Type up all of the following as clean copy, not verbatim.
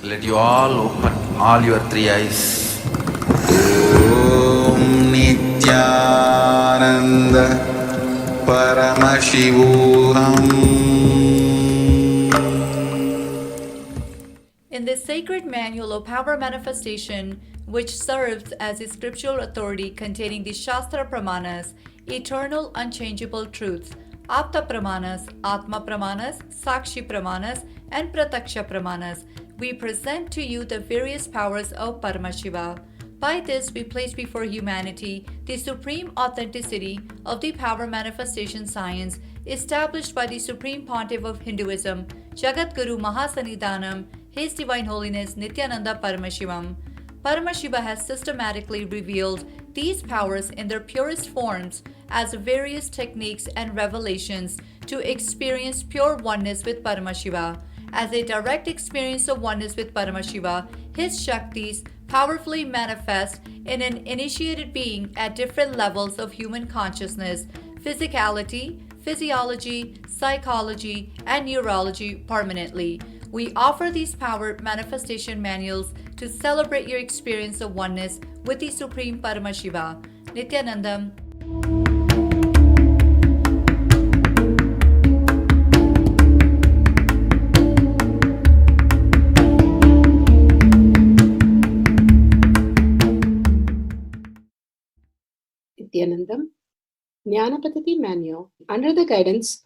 Let you all open all your three eyes. Om Nithyananda Paramashivoham. In this sacred manual of power manifestation, which serves as a scriptural authority containing the Shastra Pramanas, eternal unchangeable truths, Apta Pramanas, Atma Pramanas, Sakshi Pramanas, and Prataksha Pramanas, we present to you the various powers of Paramashiva. By this, we place before humanity the supreme authenticity of the power manifestation science established by the Supreme Pontiff of Hinduism, Jagat Guru Mahasanidhanam, His Divine Holiness Nithyananda Paramashivam. Paramashiva has systematically revealed these powers in their purest forms as various techniques and revelations to experience pure oneness with Paramashiva. As a direct experience of oneness with Paramashiva, his Shaktis powerfully manifest in an initiated being at different levels of human consciousness, physicality, physiology, psychology, and neurology permanently. We offer these power manifestation manuals to celebrate your experience of oneness with the Supreme Paramashiva. Nithyanandam. Nithyanandam, Jnana Paddhati Manual, under the guidance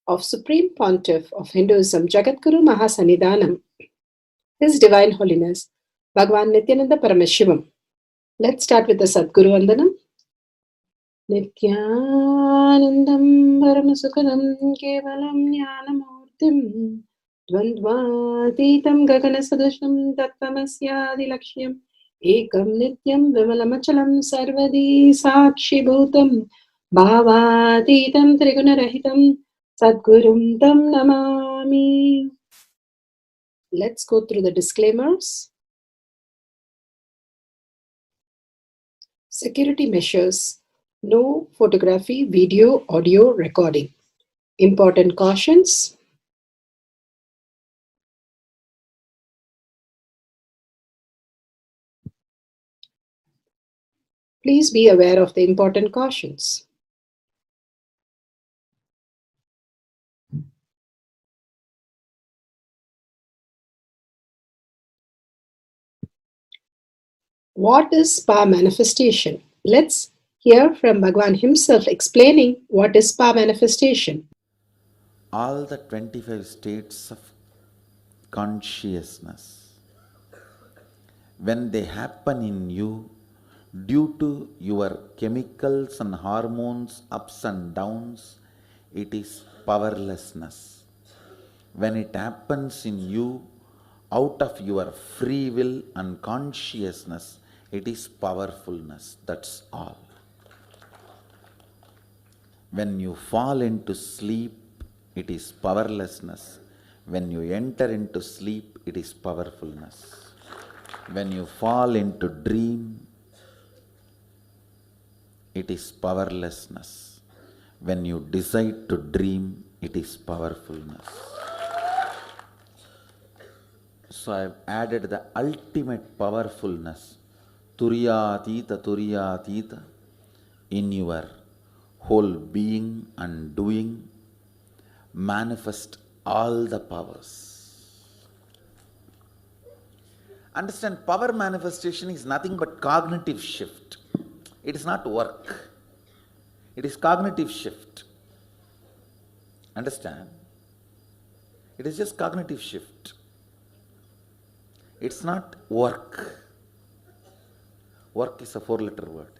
of Supreme Pontiff of Hinduism, Jagadguru Mahasanidhanam, His Divine Holiness, Bhagavan Nithyananda Paramashivam. Let's start with the Sadguru Vandanam. Nithyanandam Paramasukadam Kevalam Jnanamurtim Dvandvatitam Gaganasadusham Tattvamasyaadilakshya Ekam Nityam Vimalamachalam Sarvadi Sakshi Bhutam Bhavatitam Trigunarahitam Sadgurum Tam Namami. Let's go through the disclaimers. Security measures. No photography, video, audio recording. Important cautions. Please be aware of the important cautions. What is power manifestation? Let's hear from Bhagavan himself explaining what is power manifestation. All the 25 states of consciousness, when they happen in you due to your chemicals and hormones ups and downs, it is powerlessness. When it happens in you out of your free will and consciousness, it is powerfulness. That's all. When you fall into sleep, it is powerlessness. When you enter into sleep, it is powerfulness. When you fall into dream, it is powerlessness. When you decide to dream, it is powerfulness. So I have added the ultimate powerfulness, Turiyatita, in your whole being and doing. Manifest all the powers. Understand, power manifestation is nothing but cognitive shift. It is not work. It is cognitive shift. Understand? It is just cognitive shift. It's not work. Work is a 4-letter word.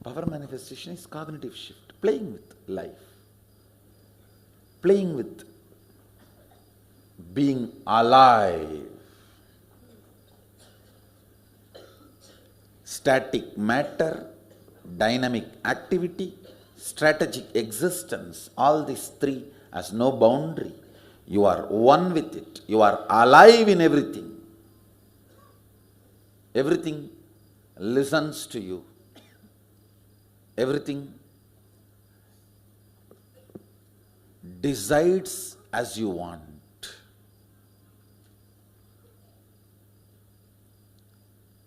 Power manifestation is cognitive shift, playing with life, playing with being alive. Static matter, dynamic activity, strategic existence, all these three has no boundary. You are one with it. You are alive in everything. Everything listens to you. Everything decides as you want.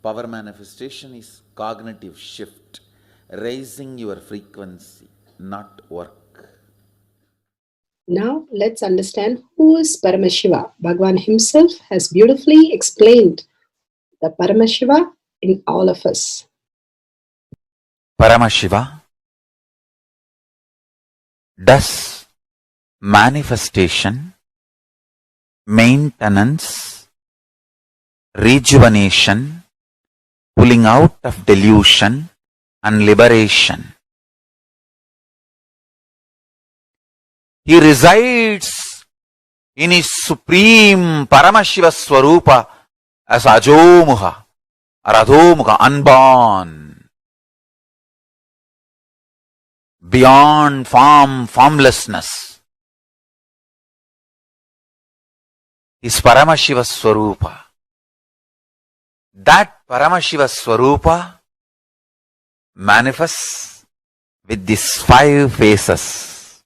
Power manifestation is cognitive shift, raising your frequency, not work. Now let's understand who is Paramashiva. Bhagavan himself has beautifully explained the Paramashiva in all of us. Paramashiva does manifestation, maintenance, rejuvenation, pulling out of delusion and liberation. He resides in his supreme Paramashiva Swarupa as Ajomuha or Adhomuha, unborn, beyond form, formlessness. Is Paramashiva Swarupa. That Paramashiva Swarupa manifests with these 5 faces.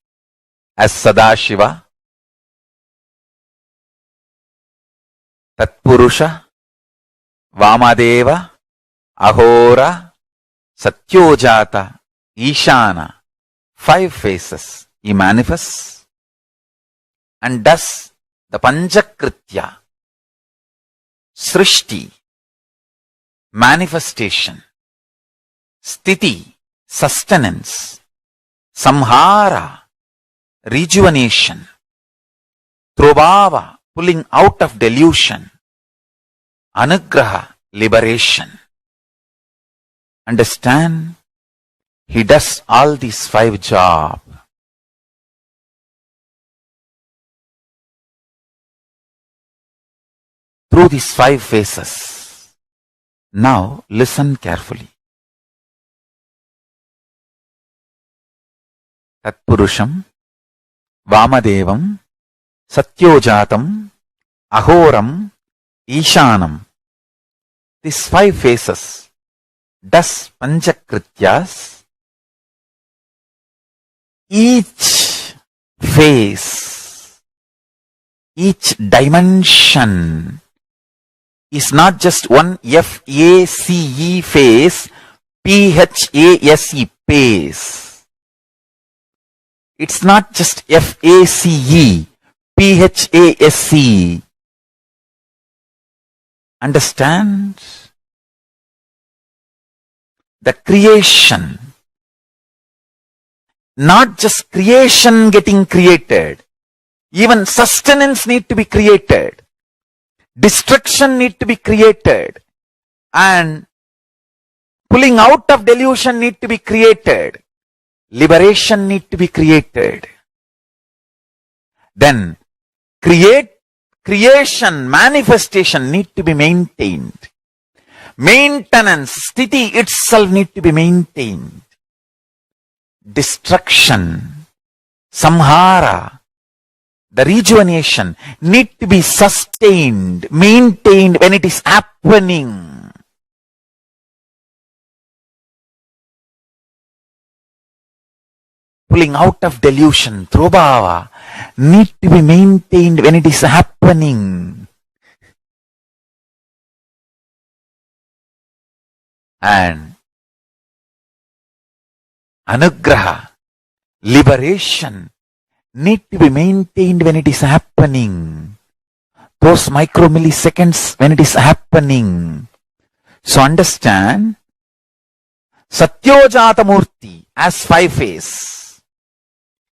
As Sadashiva, Tatpurusha, Vamadeva, Ahora, Satyojata, Ishana, 5 faces he manifests and does the Panchakritya, Srishti, manifestation, Sthiti, sustenance, Samhara, rejuvenation, Trobhava, pulling out of delusion, Anugraha, liberation. Understand? He does all these 5 jobs. Through these 5 phases. Now listen carefully. Tatpurusham, Vamadevam, Satyojatam, Ahoram, Ishanam. These 5 phases does Panchakrityas. Each phase, each dimension is not just one F-A-C-E phase, P-H-A-S-E phase. It's not just F-A-C-E, P-H-A-S-E. Understand? The creation. Not just creation getting created. Even sustenance need to be created. Destruction need to be created. And pulling out of delusion need to be created. Liberation need to be created. Then creation, manifestation need to be maintained. Maintenance, sthiti itself need to be maintained. Destruction, samhara, the rejuvenation need to be sustained, maintained when it is happening. Pulling out of delusion, Trobhava, need to be maintained when it is happening. And Anugraha, liberation, need to be maintained when it is happening. Those micromilliseconds when it is happening. So understand, Satyojata Murti as 5 phase.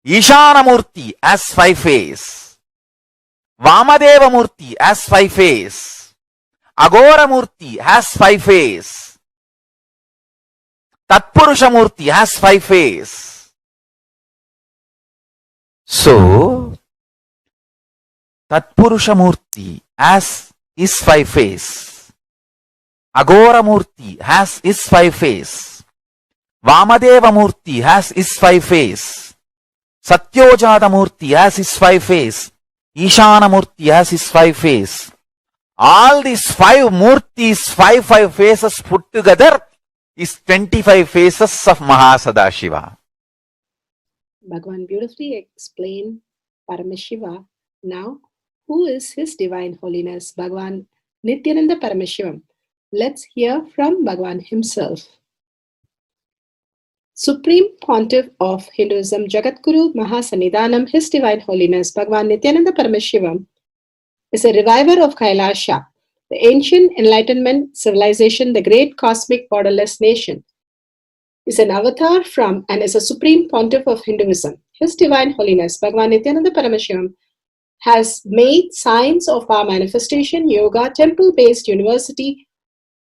Ishana Murti as 5 phase. Vamadeva Murti as 5 phase. Agora Murti has 5 phase. Tatpurusha Murti has 5 phase. So, Tatpurusha Murti as is 5 phase. Agora Murti has is 5 phase. Vamadeva Murti has is 5 phase. Satyojata Murti has his 5 phase. Ishana Murti has his 5 phase. All these 5 Murtis, 5 phases put together is 25 phases of Mahasadashiva. Bhagavan beautifully explained Paramashiva. Now, who is His Divine Holiness Bhagavan Nithyananda Paramashivam? Let's hear from Bhagavan himself. Supreme Pontiff of Hinduism, Jagadguru Mahasannidhanam, His Divine Holiness Bhagavan Nithyananda Paramashivam is a reviver of Kailasha, the ancient Enlightenment civilization, the great cosmic borderless nation. Is an avatar from and is a Supreme Pontiff of Hinduism. His Divine Holiness Bhagavan Nithyananda Paramashivam has made science of our manifestation, yoga, temple-based university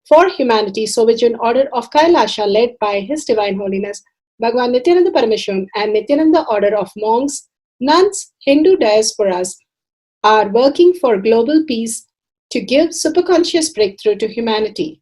for humanity, Sovereign Order of Kailasha, led by His Divine Holiness Bhagavan Nithyananda Paramashivam and Nithyananda Order of Monks, Nuns, Hindu diasporas are working for global peace to give superconscious breakthrough to humanity.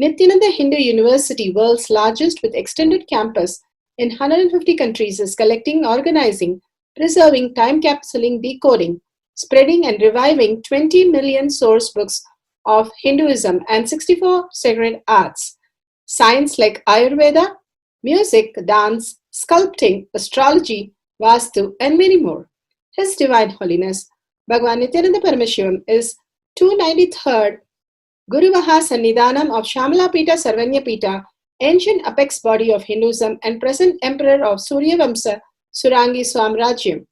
Nithyananda Hindu University, world's largest with extended campus in 150 countries, is collecting, organizing, preserving, time capsuling, decoding, spreading and reviving 20 million source books of Hinduism and 64 sacred arts, science like Ayurveda, music, dance, sculpting, astrology, Vastu, and many more. His Divine Holiness Bhagavan Nithyananda Paramashivam is 293rd Guru Mahasannidhanam of Shamalapita Sarvanyapita, ancient apex body of Hinduism and present emperor of Suryavamsa Surangi Swamrajyam.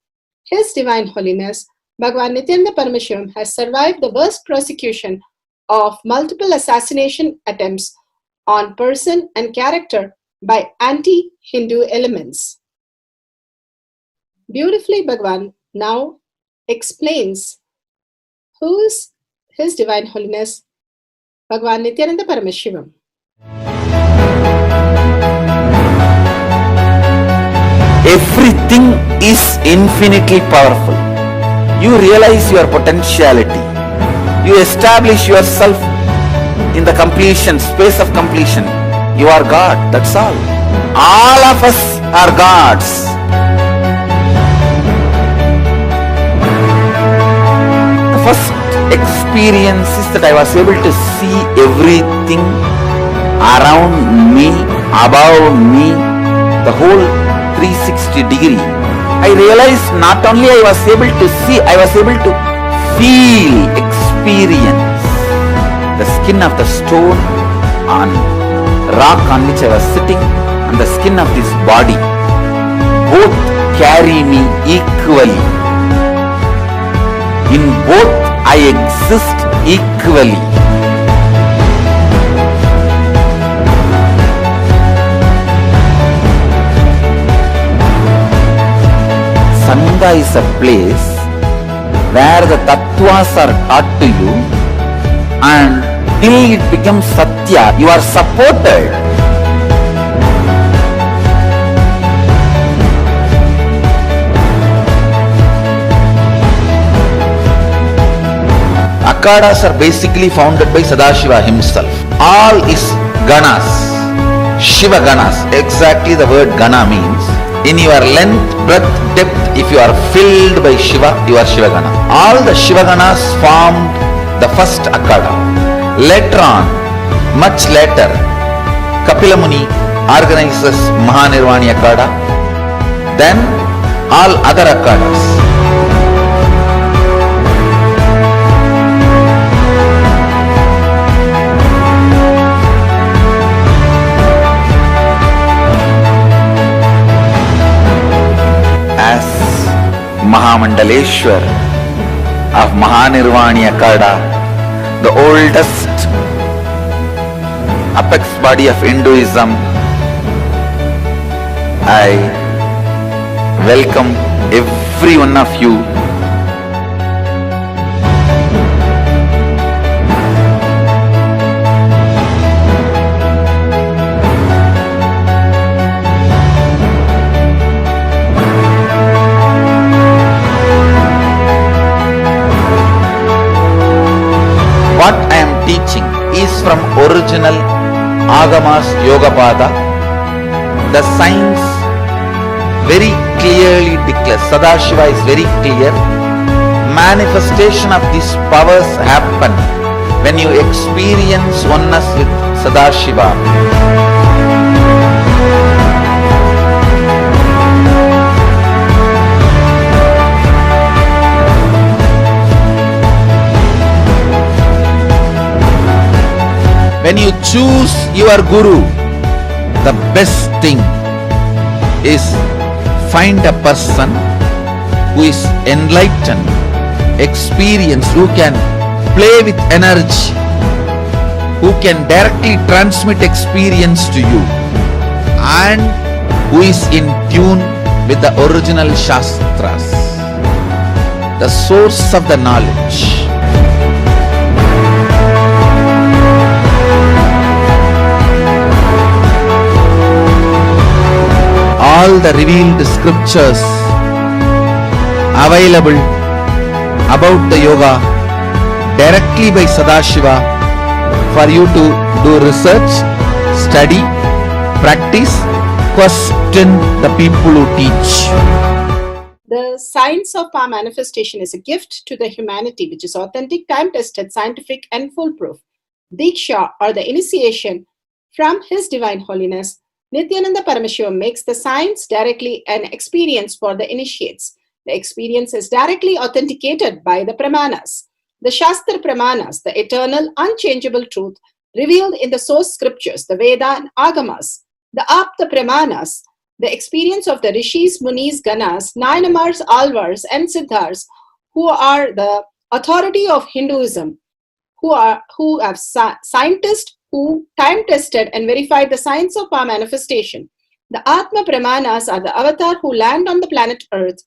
His Divine Holiness Bhagavan Nithyananda Paramashivam has survived the worst persecution of multiple assassination attempts on person and character by anti-Hindu elements. Beautifully, Bhagavan now explains who is His Divine Holiness Bhagavan Nithyananda Paramashivam. Everything is infinitely powerful. You realize your potentiality. You establish yourself in the completion, space of completion. You are God, that's all. All of us are gods. The first experience is that I was able to see everything around me, above me, the whole 360 degree. I realized not only I was able to see, I was able to feel, experience the skin of the stone on rock on which I was sitting and the skin of this body. Both carry me equally. In both I exist equally. Sangha is a place where the tattvas are taught to you, and till it becomes satya, you are supported. Akhadas are basically founded by Sadashiva himself. All is ganas, Shiva ganas. Exactly the word gana means. In your length, breadth, depth, if you are filled by Shiva, you are Shiva gana. All the Shiva ganas formed the first Akhada. Later on, much later, Kapila Muni organizes Mahanirvani Akhada. Then all other Akhadas. As Mahamandaleshwar of Mahanirvani Akhada, the oldest apex body of Hinduism, I welcome every one of you. What I am teaching is from original Agamas Yogapada. The science very clearly declares, Sadashiva is very clear, manifestation of these powers happen when you experience oneness with Sadashiva. choose your guru, the best thing is find a person who is enlightened, experienced, who can play with energy, who can directly transmit experience to you, and who is in tune with the original Shastras, the source of the knowledge. All the revealed scriptures available about the yoga directly by Sadashiva for you to do research, study, practice, question the people who teach. The science of power manifestation is a gift to the humanity, which is authentic, time-tested, scientific, and foolproof. Diksha, or the initiation from His Divine Holiness, Nithyananda Paramashivam, makes the science directly an experience for the initiates. The experience is directly authenticated by the Pramanas. The Shastra Pramanas, the eternal, unchangeable truth revealed in the source scriptures, the Veda and Agamas. The Apta Pramanas, the experience of the Rishis, Munis, Ganas, Nayanamars, Alvars, and Siddhars, who are the authority of Hinduism, who have scientists who time-tested and verified the science of power manifestation. The Atma Pramanas are the avatar who land on the planet Earth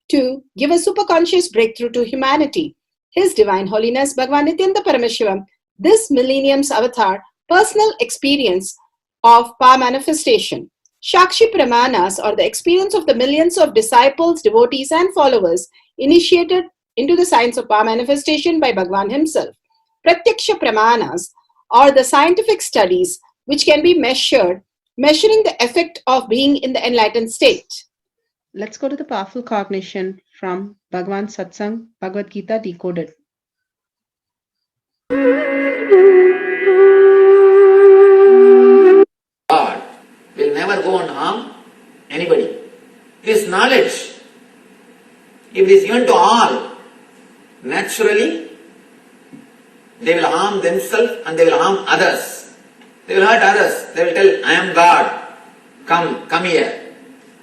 to give a superconscious breakthrough to humanity. His Divine Holiness Bhagavan Nithyananda Paramashivam, this millennium's avatar, personal experience of power manifestation. Shakshi Pramanas, or the experience of the millions of disciples, devotees, and followers initiated into the science of power manifestation by Bhagavan himself. Pratyaksha Pramanas, or the scientific studies which can be measuring the effect of being in the enlightened state. Let's go to the powerful cognition from Bhagavan Satsang, Bhagavad Gita Decoded. God will never go and harm anybody. This knowledge, if it is given to all, naturally they will harm themselves and they will harm others. They will hurt others. They will tell, I am God. Come here.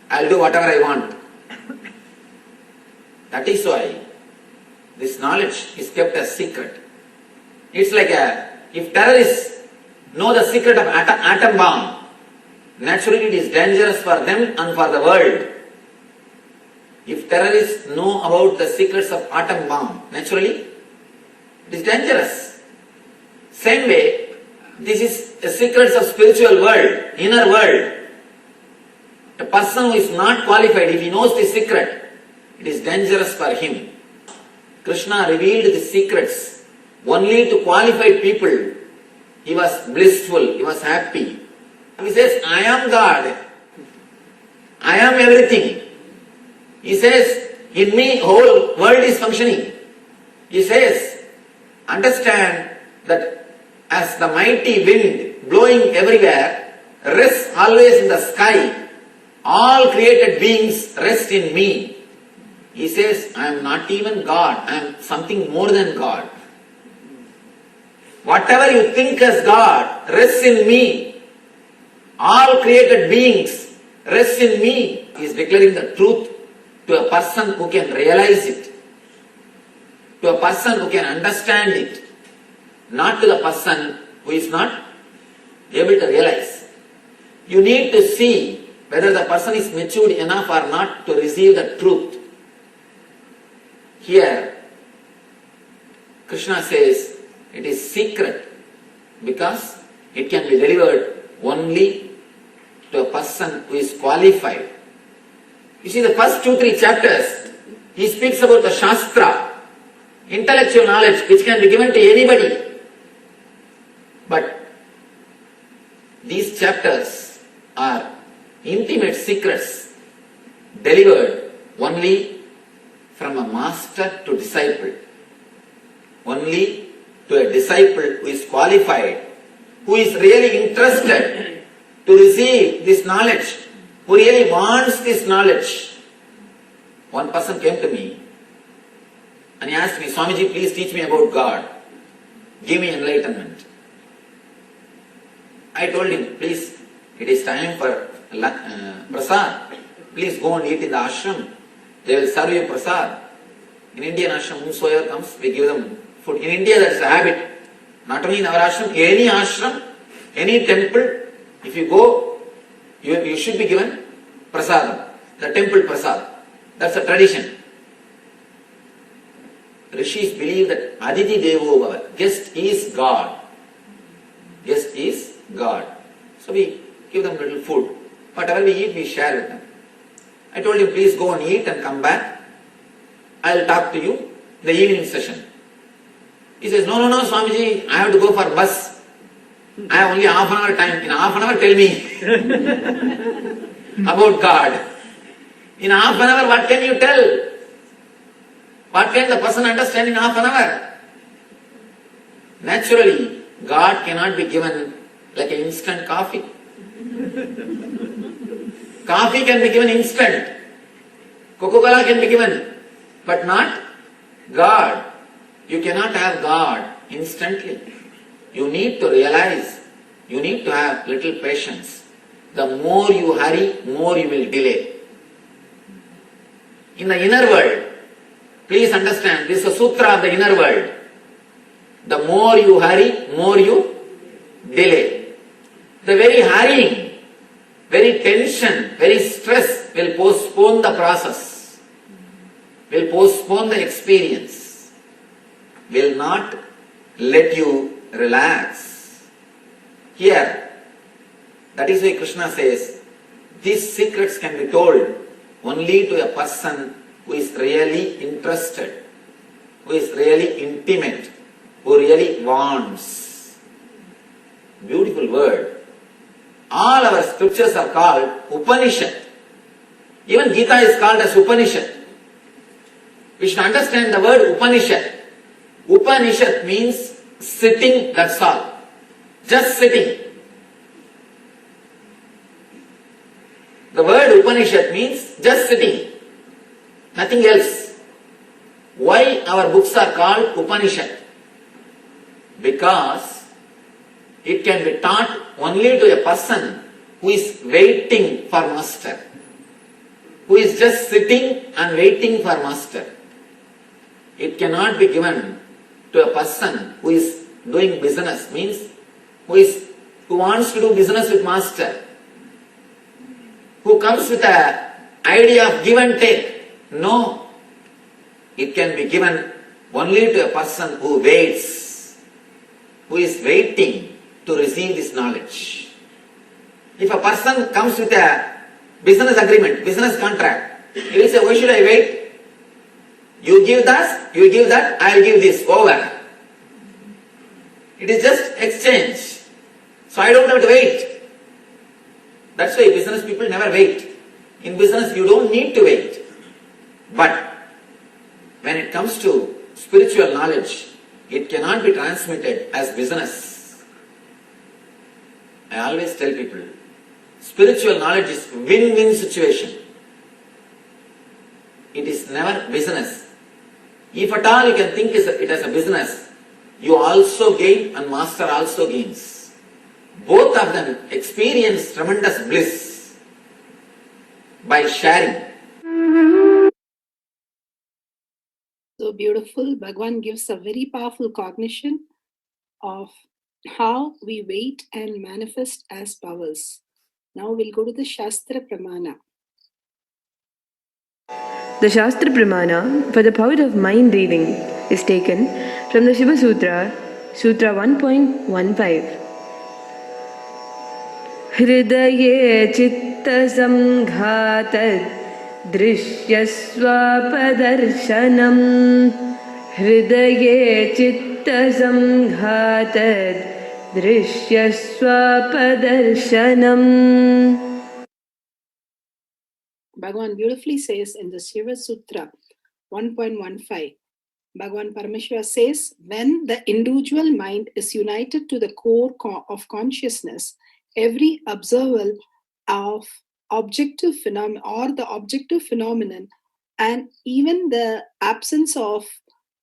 I will do whatever I want. That is why this knowledge is kept as secret. It's like if terrorists know the secret of atom bomb, naturally it is dangerous for them and for the world. If terrorists know about the secrets of atom bomb, naturally it is dangerous. Same way, this is the secrets of spiritual world, inner world. The person who is not qualified, if he knows the secret, it is dangerous for him. Krishna revealed the secrets only to qualified people. He was blissful, he was happy. He says, I am God. I am everything. He says, in me whole world is functioning. He says, understand that as the mighty wind blowing everywhere rests always in the sky, all created beings rest in me. He says, I am not even God, I am something more than God. Whatever you think as God rests in me. All created beings rest in me. He is declaring the truth to a person who can realize it, to a person who can understand it, not to the person who is not able to realize. You need to see whether the person is matured enough or not to receive the truth. Here, Krishna says it is secret because it can be delivered only to a person who is qualified. You see, the first 2-3 chapters, he speaks about the Shastra, intellectual knowledge which can be given to anybody. But these chapters are intimate secrets delivered only from a master to disciple. Only to a disciple who is qualified, who is really interested to receive this knowledge, who really wants this knowledge. One person came to me and he asked me, Swamiji, please teach me about God. Give me enlightenment. I told him, please, it is time for prasad. Please go and eat in the ashram. They will serve you prasad. In Indian ashram, whosoever comes, we give them food. In India, that is a habit. Not only in our ashram, any temple, if you go, you should be given prasadam, the temple prasad. That's a tradition. Rishis believe that Aditi Devo Bhava, guest is God. Guest is God. So we give them little food. Whatever we eat, we share with them. I told him, please go and eat and come back. I will talk to you in the evening session. He says, no, Swamiji, I have to go for bus. I have only half an hour time. In half an hour, tell me about God. In half an hour, what can you tell? What can the person understand in half an hour? Naturally, God cannot be given like an instant coffee. Coffee can be given instant. Coca-Cola can be given, but not God. You cannot have God instantly. You need to realize, you need to have little patience. The more you hurry, more you will delay. In the inner world, please understand, this is a sutra of the inner world. The more you hurry, more you delay. The very hurrying, very tension, very stress will postpone the process, will postpone the experience, will not let you relax. Here, that is why Krishna says, these secrets can be told only to a person who is really interested, who is really intimate, who really wants. Beautiful word. All our scriptures are called Upanishad. Even Gita is called as Upanishad. We should understand the word Upanishad. Upanishad means sitting, that's all. Just sitting. The word Upanishad means just sitting. Nothing else. Why our books are called Upanishad? Because it can be taught only to a person who is waiting for master, who is just sitting and waiting for master. It cannot be given to a person who is doing business, means who wants to do business with master, who comes with an idea of give and take. No, it can be given only to a person who waits, who is waiting to receive this knowledge. If a person comes with a business agreement, business contract, he will say, why should I wait? You give that, I will give this, over. It is just exchange. So I don't have to wait. That's why business people never wait. In business you don't need to wait. But when it comes to spiritual knowledge, it cannot be transmitted as business. I always tell people, spiritual knowledge is win-win situation. It is never business. If at all you can think it as a business, you also gain and master also gains. Both of them experience tremendous bliss by sharing. So beautiful. Bhagavan gives a very powerful cognition of how we wait and manifest as powers. Now we'll go to the Shastra Pramana. The Shastra Pramana for the power of mind reading is taken from the Shiva Sutra, Sutra 1.15. Hridaye chitta samghatad दृश्यस्वापदर्शनम् हृदये चित्तसंघातद् दृश्यस्वापदर्शनम्. Bhagavan beautifully says in the Shiva Sutra 1.15, Bhagavan Parameshwara says, when the individual mind is united to the core of consciousness, every observer of objective phenomenon or the objective phenomenon, and even the absence of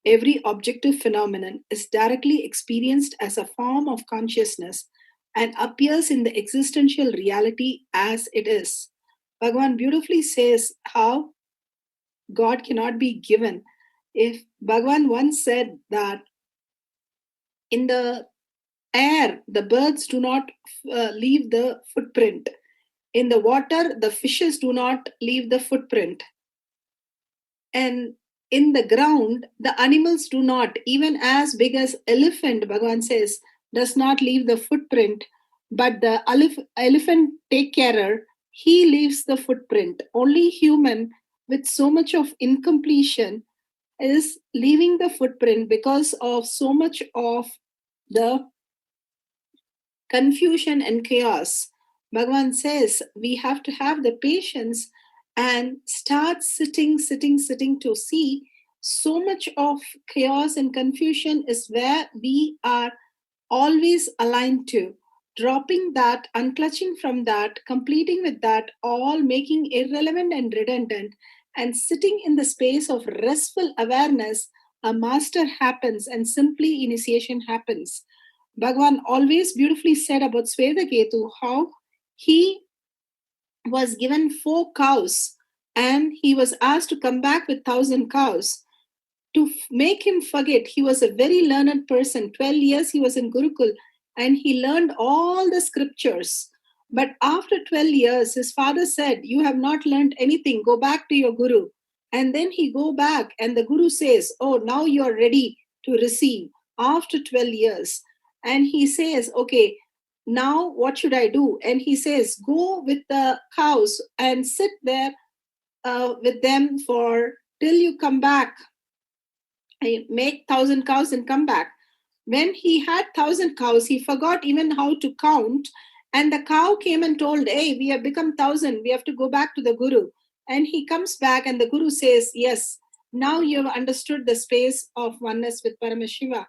every objective phenomenon is directly experienced as a form of consciousness and appears in the existential reality as it is. Bhagavan beautifully says how God cannot be given. If Bhagavan once said that in the air, the birds do not leave the footprint. In the water, the fishes do not leave the footprint. And in the ground, the animals do not, even as big as elephant, Bhagavan says, does not leave the footprint. But the elephant take carer, he leaves the footprint. Only human with so much of incompletion is leaving the footprint because of so much of the confusion and chaos. Bhagavan says we have to have the patience and start sitting to see so much of chaos and confusion is where we are always aligned to. Dropping that, unclutching from that, completing with that, all making irrelevant and redundant, and sitting in the space of restful awareness, a master happens and simply initiation happens. Bhagavan always beautifully said about Swetaketu how he was given 4 cows and he was asked to come back with 1,000 cows. To make him forget, he was a very learned person. 12 years he was in Gurukul and he learned all the scriptures. But after 12 years, his father said, "You have not learned anything. Go back to your Guru." And then he go back and the Guru says, "Oh, now you are ready to receive after 12 years." And he says, "Okay, now what should I do?" And he says, "Go with the cows and sit there with them for till you come back. I make 1,000 cows and come back." When he had 1,000 cows, he forgot even how to count. And the cow came and told, "Hey, we have become 1,000. We have to go back to the Guru." And he comes back and the Guru says, "Yes, now you have understood the space of oneness with Paramashiva."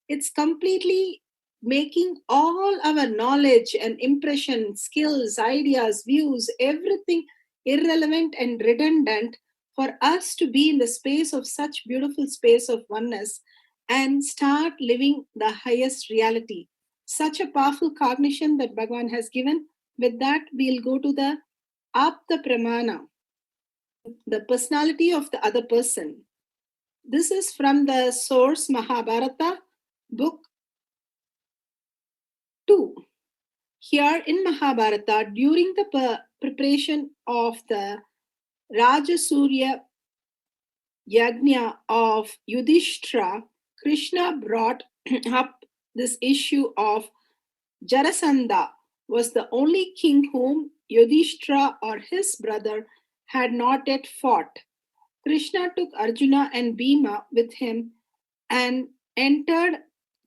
It's completely making all our knowledge and impression, skills, ideas, views, everything irrelevant and redundant for us to be in the space of such beautiful space of oneness and start living the highest reality. Such a powerful cognition that Bhagavan has given. With that, we'll go to the Apta Pramana, the personality of the other person. This is from the source Mahabharata, book 2. Here in Mahabharata, during the preparation of the Rajasurya Yajna of Yudhishthira, Krishna brought up this issue of Jarasandha was the only king whom Yudhishthira or his brother had not yet fought. Krishna took Arjuna and Bhima with him and entered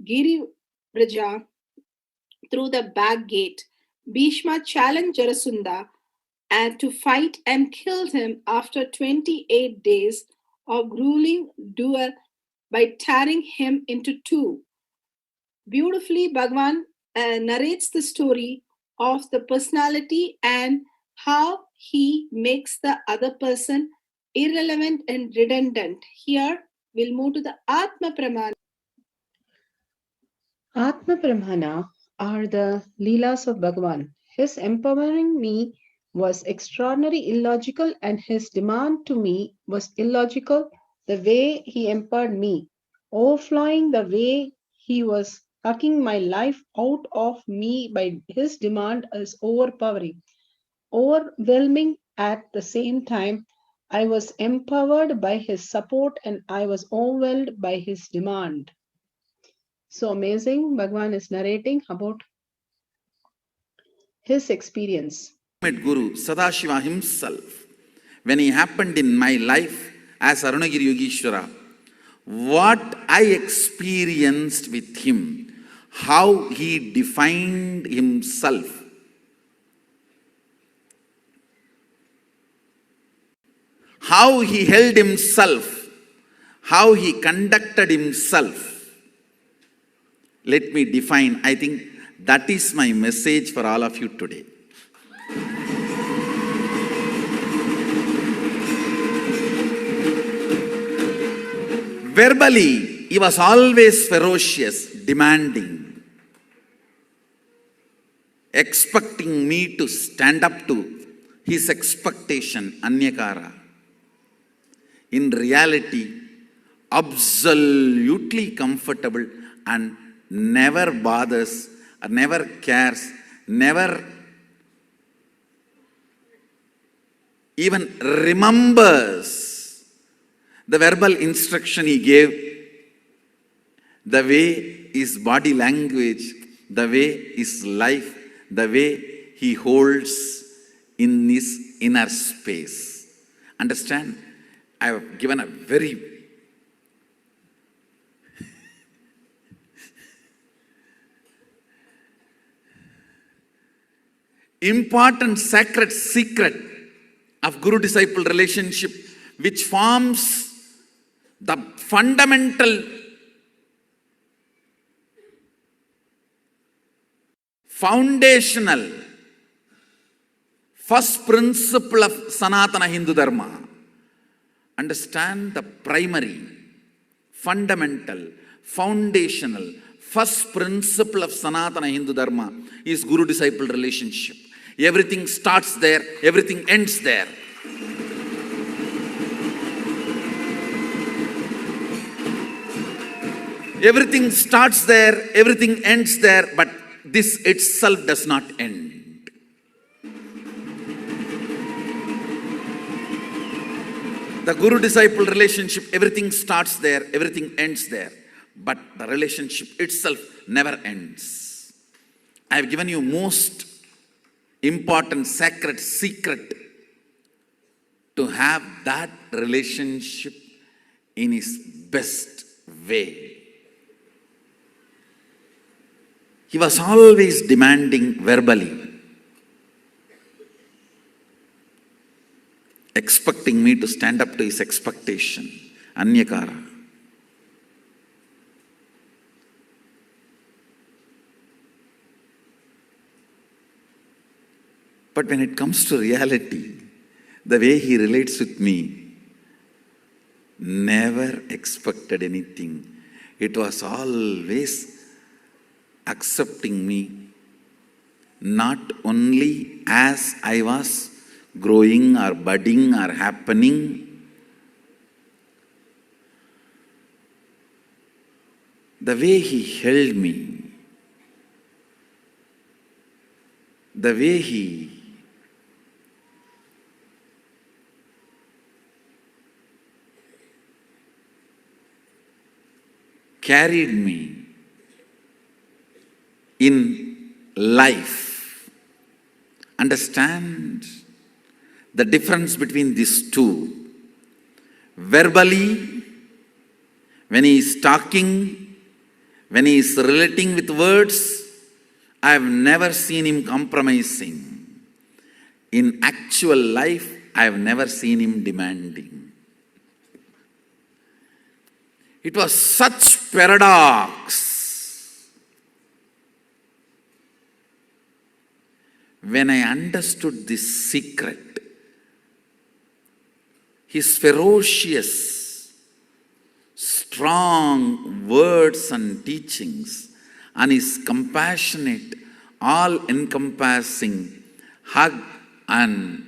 Girivraja through the back gate. Bhishma challenged Jarasandha and to fight and killed him after 28 days of grueling duel by tearing him into 2. Beautifully, Bhagavan narrates the story of the personality and how he makes the other person irrelevant and redundant. Here, we'll move to the Atma Pramana. Atma Brahmana are the Leelas of Bhagavan. His empowering me was extraordinarily illogical, and his demand to me was illogical. The way he empowered me, overflowing the way he was sucking my life out of me by his demand, is overpowering, overwhelming at the same time. I was empowered by his support and I was overwhelmed by his demand. So amazing. Bhagavan is narrating about his experience. Met Guru Sadashiva himself, when he happened in my life as Arunagiri Yogeshwara, what I experienced with him, how he defined himself, how he held himself, how he conducted himself. Let me define. I think that is my message for all of you today. Verbally, he was always ferocious, demanding. expecting me to stand up to his expectation, Anyakara. In reality, absolutely comfortable and never bothers, or never cares, never even remembers the verbal instruction he gave, the way his body language, the way his life, the way he holds in his inner space. Understand? I have given a very important sacred secret of Guru-disciple relationship, which forms the fundamental foundational first principle of Sanatana Hindu Dharma. Understand the primary, fundamental, foundational, first principle of Sanatana Hindu Dharma is Guru-disciple relationship. Everything starts there, everything ends there. Everything starts there, everything ends there, but this itself does not end. The Guru-disciple relationship, everything starts there, everything ends there, but the relationship itself never ends. I have given you most important sacred secret to have that relationship in its best way. He was always demanding verbally, expecting me to stand up to his expectation, Anyakara. But when it comes to reality, the way he relates with me, never expected anything. It was always accepting me, not only as I was growing or budding or happening. The way he held me, the way he carried me in life. Understand the difference between these two. Verbally, when he is talking, when he is relating with words, I have never seen him compromising. In actual life, I have never seen him demanding. It was such paradox. When I understood this secret, his ferocious, strong words and teachings, and his compassionate, all-encompassing hug and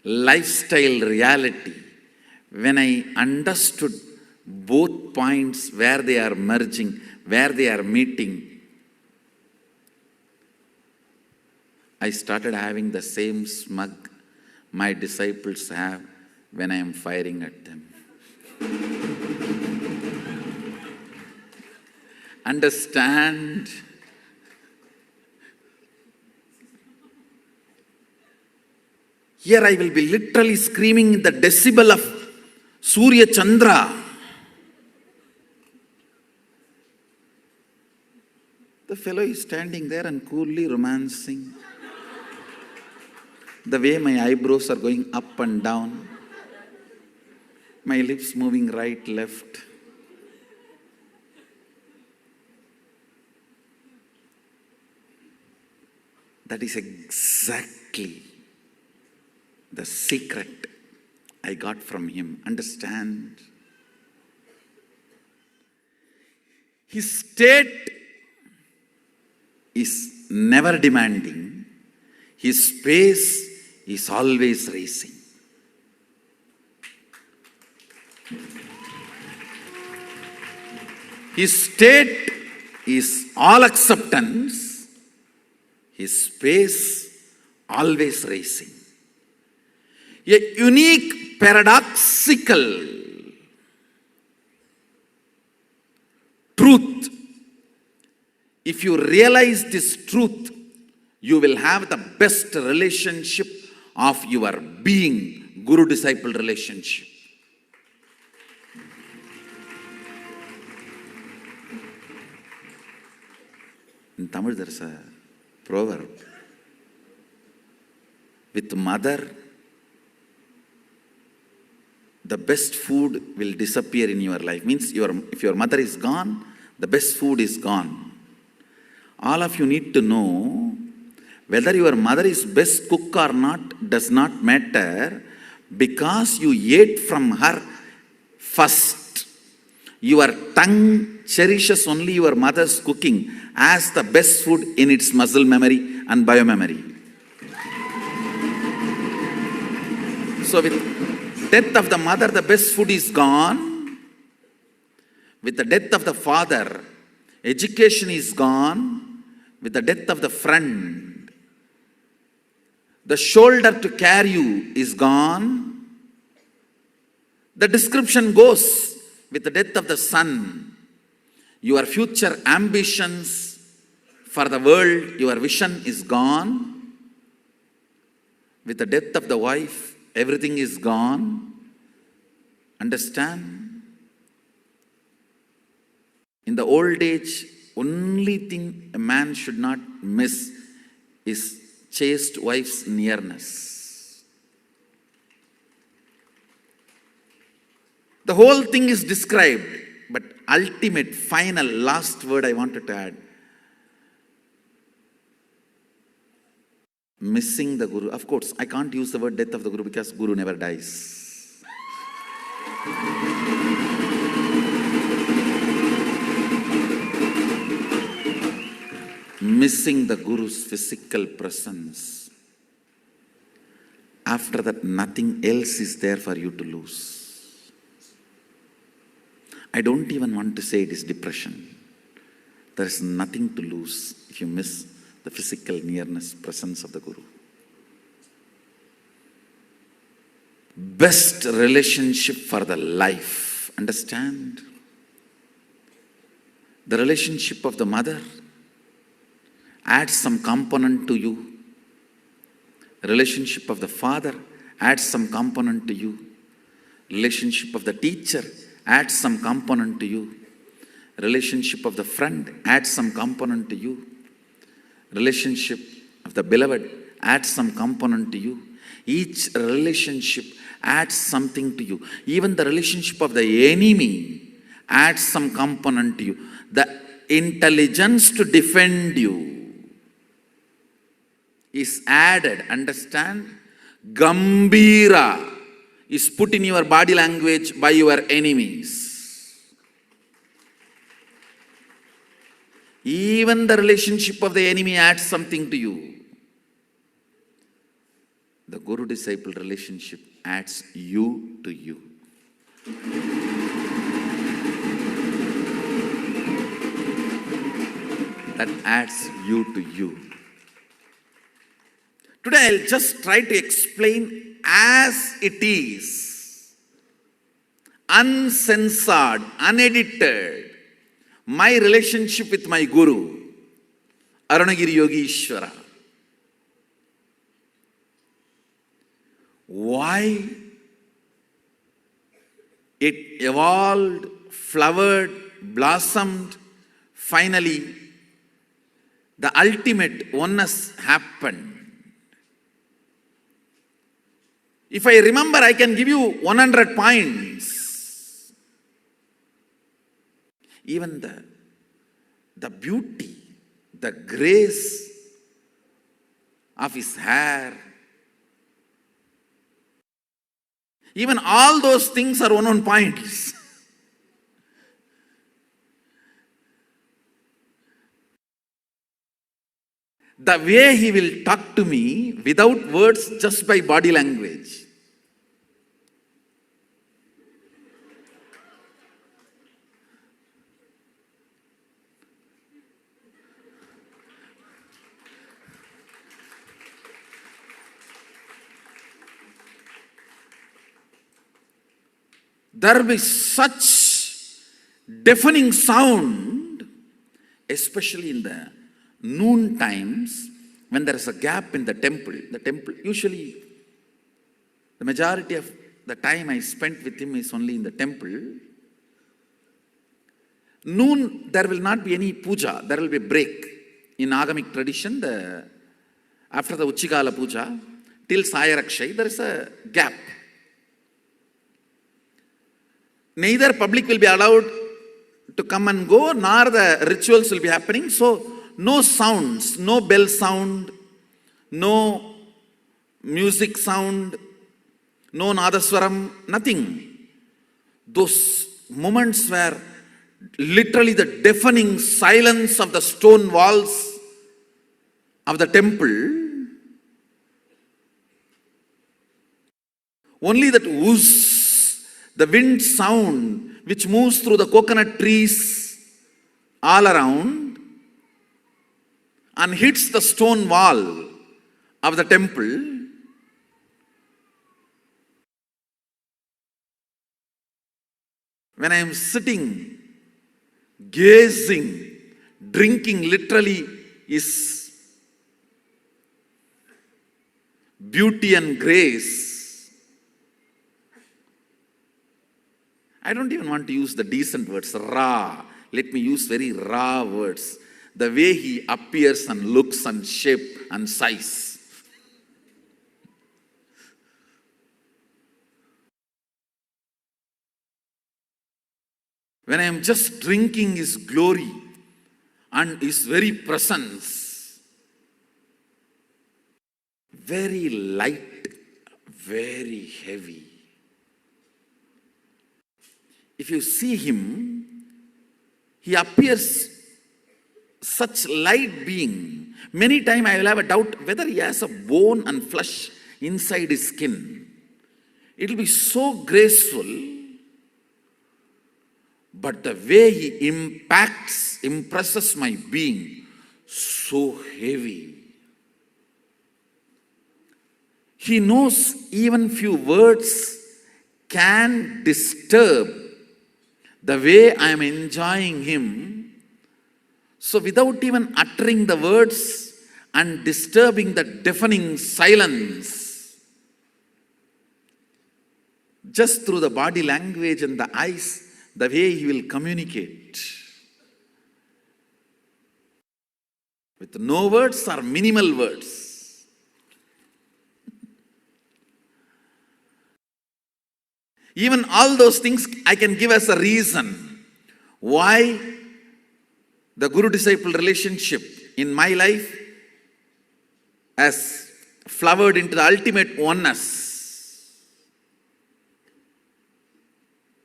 lifestyle reality, when I understood both points, where they are merging, where they are meeting, I started having the same smug my disciples have when I am firing at them. Understand? Here I will be literally screaming in the decibel of Surya Chandra. The fellow is standing there and coolly romancing. The way my eyebrows are going up and down, my lips moving right, left. That is exactly the secret I got from him. Understand? His state is never demanding. His pace is always racing. His state is all acceptance. His pace always racing. A unique paradoxical truth. If you realize this truth, you will have the best relationship of your being, guru-disciple relationship. In Tamil, there is a proverb. With mother, the best food will disappear in your life. Means if your mother is gone, the best food is gone. All of you need to know whether your mother is best cook or not does not matter, because you ate from her first. Your tongue cherishes only your mother's cooking as the best food in its muscle memory and biomemory. So with death of the mother, the best food is gone. With the death of the father, education is gone. With the death of the friend, the shoulder to carry you is gone. The description goes, with the death of the son, your future ambitions for the world, your vision is gone. With the death of the wife, everything is gone. Understand? In the old age, only thing a man should not miss is chaste wife's nearness. The whole thing is described, but ultimate, final, last word I wanted to add. Missing the Guru. Of course, I can't use the word death of the Guru because Guru never dies. Missing the Guru's physical presence. After that, nothing else is there for you to lose. I don't even want to say it is depression. There is nothing to lose if you miss the physical nearness, presence of the Guru. Best relationship for the life. Understand? The relationship of the mother adds some component to you. Relationship of the father adds some component to you. Relationship of the teacher adds some component to you. Relationship of the friend adds some component to you. Relationship of the beloved adds some component to you. Each relationship adds something to you. Even the relationship of the enemy adds some component to you. The intelligence to defend you is added. Understand? Gambira is put in your body language by your enemies. Even the relationship of the enemy adds something to you. The Guru-disciple relationship adds you to you. That adds you to you. Today I'll just try to explain as it is, uncensored, unedited, my relationship with my Guru, Arunagiri Yogi Ishvara. Why it evolved, flowered, blossomed, finally the ultimate oneness happened. If I remember, I can give you 100 points. Even the beauty, the grace of his hair, even all those things are 1 points. The way he will talk to me without words, just by body language. There will be such deafening sound, especially in the noon times when there is a gap in the temple. The temple, usually, the majority of the time I spent with him is only in the temple. Noon, there will not be any puja, there will be a break. In Agamic tradition, after the Uchikala puja, till Sayarakshay, there is a gap. Neither public will be allowed to come and go, nor the rituals will be happening. So, no sounds, no bell sound, no music sound, no nadaswaram, nothing. Those moments were literally the deafening silence of the stone walls of the temple. Only that whoosh, the wind sound which moves through the coconut trees all around and hits the stone wall of the temple. When I am sitting, gazing, drinking literally is beauty and grace. I don't even want to use the decent words, raw. Let me use very raw words. The way he appears and looks and shape and size. When I am just drinking his glory and his very presence, very light, very heavy. If you see him, he appears such light being. Many times I will have a doubt whether he has a bone and flesh inside his skin. It will be so graceful, but the way he impresses my being, so heavy. He knows even few words can disturb the way I am enjoying him. So without even uttering the words and disturbing the deafening silence, just through the body language and the eyes, the way he will communicate. With no words or minimal words. Even all those things I can give as a reason why the Guru-disciple relationship in my life has flowered into the ultimate oneness.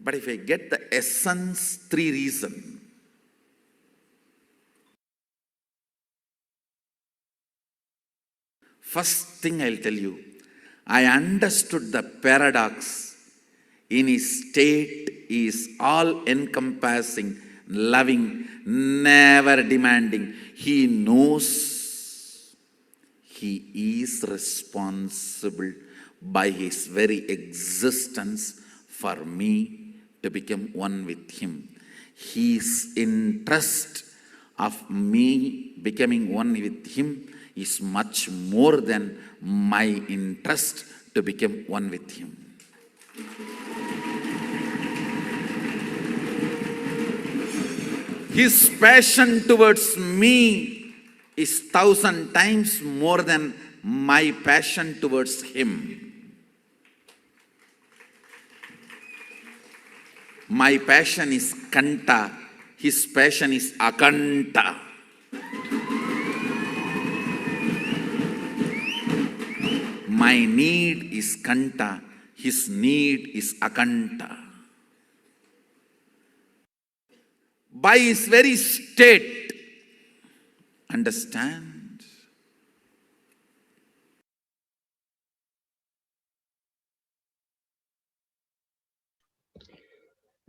But if I get the essence, 3 reasons. First thing I'll tell you, I understood the paradox. In his state, he is all-encompassing, loving, never demanding. He knows he is responsible by his very existence for me to become one with him. His interest of me becoming one with him is much more than my interest to become one with him. His passion towards me is 1,000 times more than my passion towards him. My passion is kanta, his passion is akanta. My need is kanta, his need is akanta. By his very state, understand,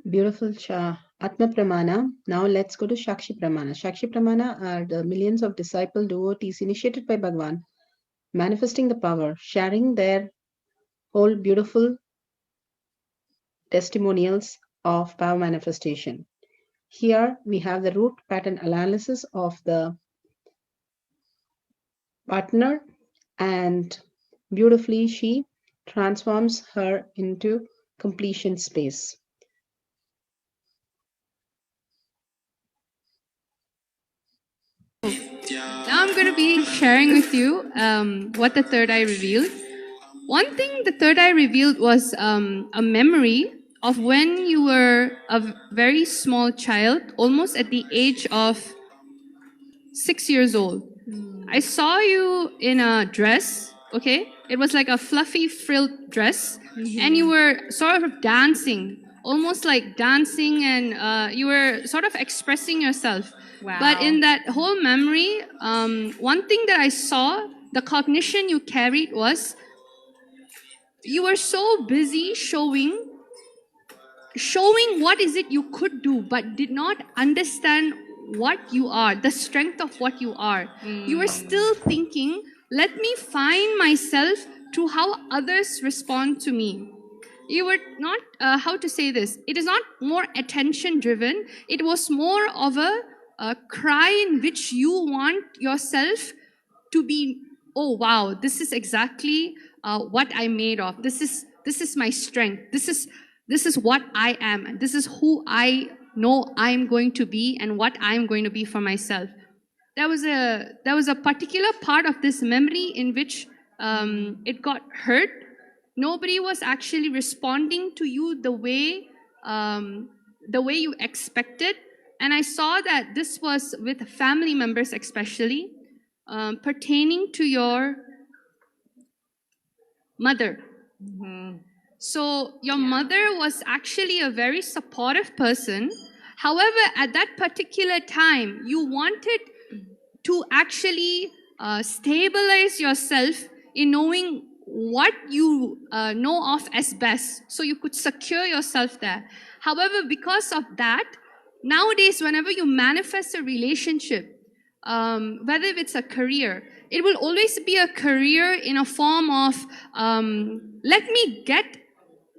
Beautiful Atma Pramana. Now let's go to Shakshi Pramana. Shakshi Pramana are the millions of disciple devotees initiated by Bhagavan, manifesting the power, sharing their whole beautiful testimonials of power manifestation. Here we have the root pattern analysis of the partner, and beautifully she transforms her into completion space. Now I'm going to be sharing with you what the third eye revealed. One thing the third eye revealed was a memory of when you were a very small child, almost at the age of 6 years old. I saw you in a dress, okay? It was like a fluffy frilled dress, and you were sort of dancing, almost like dancing, and you were sort of expressing yourself. Wow. But in that whole memory, one thing that I saw, the cognition you carried was you were so busy showing what is it you could do, but did not understand what you are, the strength of what you are. You were still thinking, let me find myself to how others respond to me. You were not, how to say this, it is not more attention driven, it was more of a cry in which you want yourself to be, oh wow, this is exactly what I'm made of. This is my strength. This is what I am. And this is who I know I'm going to be and what I'm going to be for myself. There was a particular part of this memory in which it got hurt. Nobody was actually responding to you the way you expected. And I saw that this was with family members especially, pertaining to your mother. So your mother was actually a very supportive person. However, at that particular time, you wanted to actually stabilize yourself in knowing what you know of as best, so you could secure yourself there. However, because of that, nowadays, whenever you manifest a relationship, whether it's a career, it will always be a career in a form of, let me get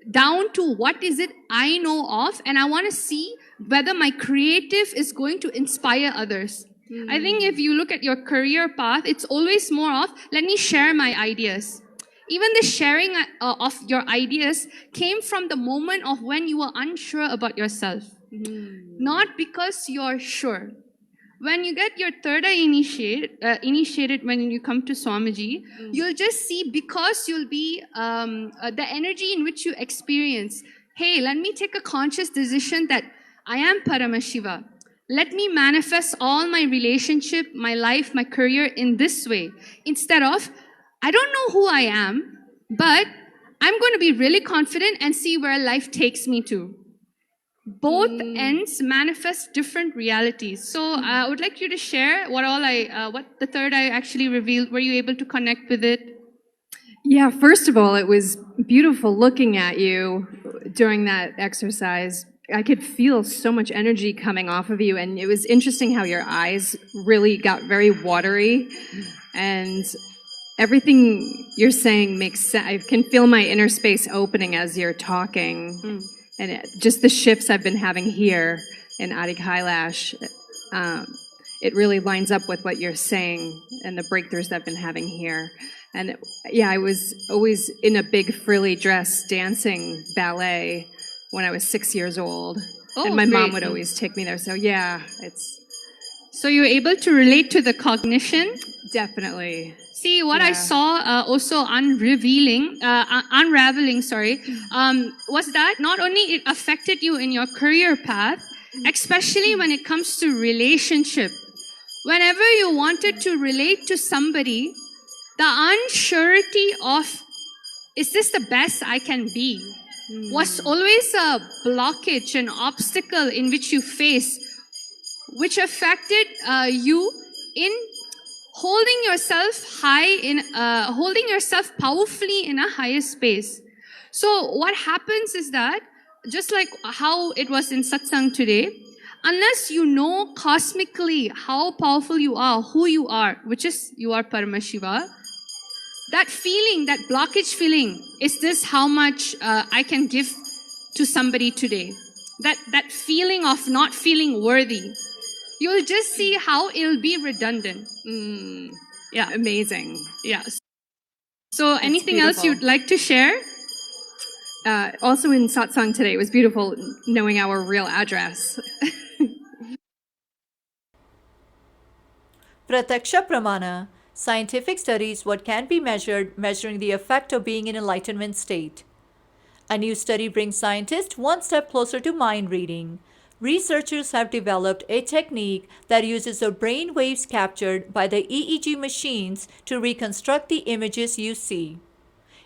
down to what is it I know of, and I want to see whether my creative is going to inspire others. I think if you look at your career path, it's always more of, let me share my ideas. Even the sharing of your ideas came from the moment of when you were unsure about yourself. Not because you're sure. When you get your third eye initiated when you come to Swamiji, you'll just see, because you'll be the energy in which you experience, hey, let me take a conscious decision that I am Paramashiva. Let me manifest all my relationship, my life, my career in this way. Instead of, I don't know who I am, but I'm going to be really confident and see where life takes me to. Both ends manifest different realities. So I would like you to share what the third eye actually revealed. Were you able to connect with it? Yeah, first of all, it was beautiful looking at you during that exercise. I could feel so much energy coming off of you, and it was interesting how your eyes really got very watery, and everything you're saying makes sense. I can feel my inner space opening as you're talking, and just the shifts I've been having here in Adi Kailash, it really lines up with what you're saying and the breakthroughs that I've been having here. And yeah, I was always in a big frilly dress dancing ballet when I was 6 years old. Oh, and my great. mom would always take me there. So yeah, it's So you're able to relate to the cognition? definitely. See, what I Yeah. saw also unraveling, was that not only it affected you in your career path, especially when it comes to relationship. Whenever you wanted to relate to somebody, the unsurety of, is this the best I can be, was always a blockage, an obstacle in which you face, which affected you in holding yourself holding yourself powerfully in a higher space. So what happens is that just like how it was in satsang today, unless you know cosmically how powerful you are, who you are, which is you are Paramashiva, that feeling, that blockage feeling, is this how much I can give to somebody today? That feeling of not feeling worthy. You'll just see how it'll be redundant. Yeah, Amazing. yeah. So anything else beautiful. you'd like to share? Also in satsang today, it was beautiful knowing our real address. Prataksha Pramana. Scientific studies what can be measured, measuring the effect of being in enlightenment state. A new study brings scientists one step closer to mind reading. Researchers have developed a technique that uses the brain waves captured by the EEG machines to reconstruct the images you see.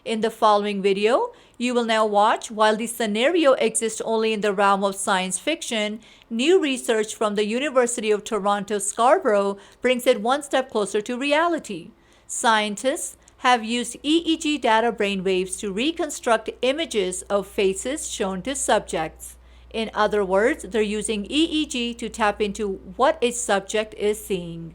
In the following video, you will now watch, while the scenario exists only in the realm of science fiction, new research from the University of Toronto Scarborough brings it one step closer to reality. Scientists have used EEG data brainwaves to reconstruct images of faces shown to subjects. In other words, they're using EEG to tap into what a subject is seeing.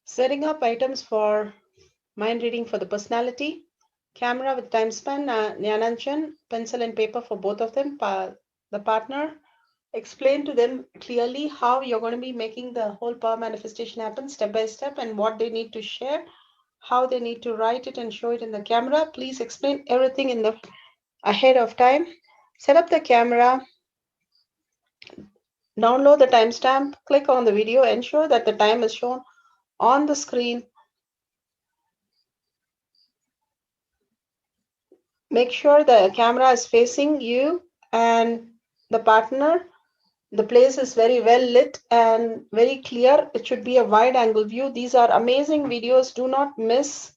Setting up items for mind reading for the personality. Camera with time span, Nithyananda, pencil and paper for both of them, the partner. Explain to them clearly how you're going to be making the whole power manifestation happen step by step and what they need to share, how they need to write it and show it in the camera. Please explain everything in the ahead of time. Set up the camera, download the timestamp, click on the video, ensure that the time is shown on the screen. Make sure the camera is facing you and the partner. The place is very well lit and very clear. It should be a wide angle view. These are amazing videos. Do not miss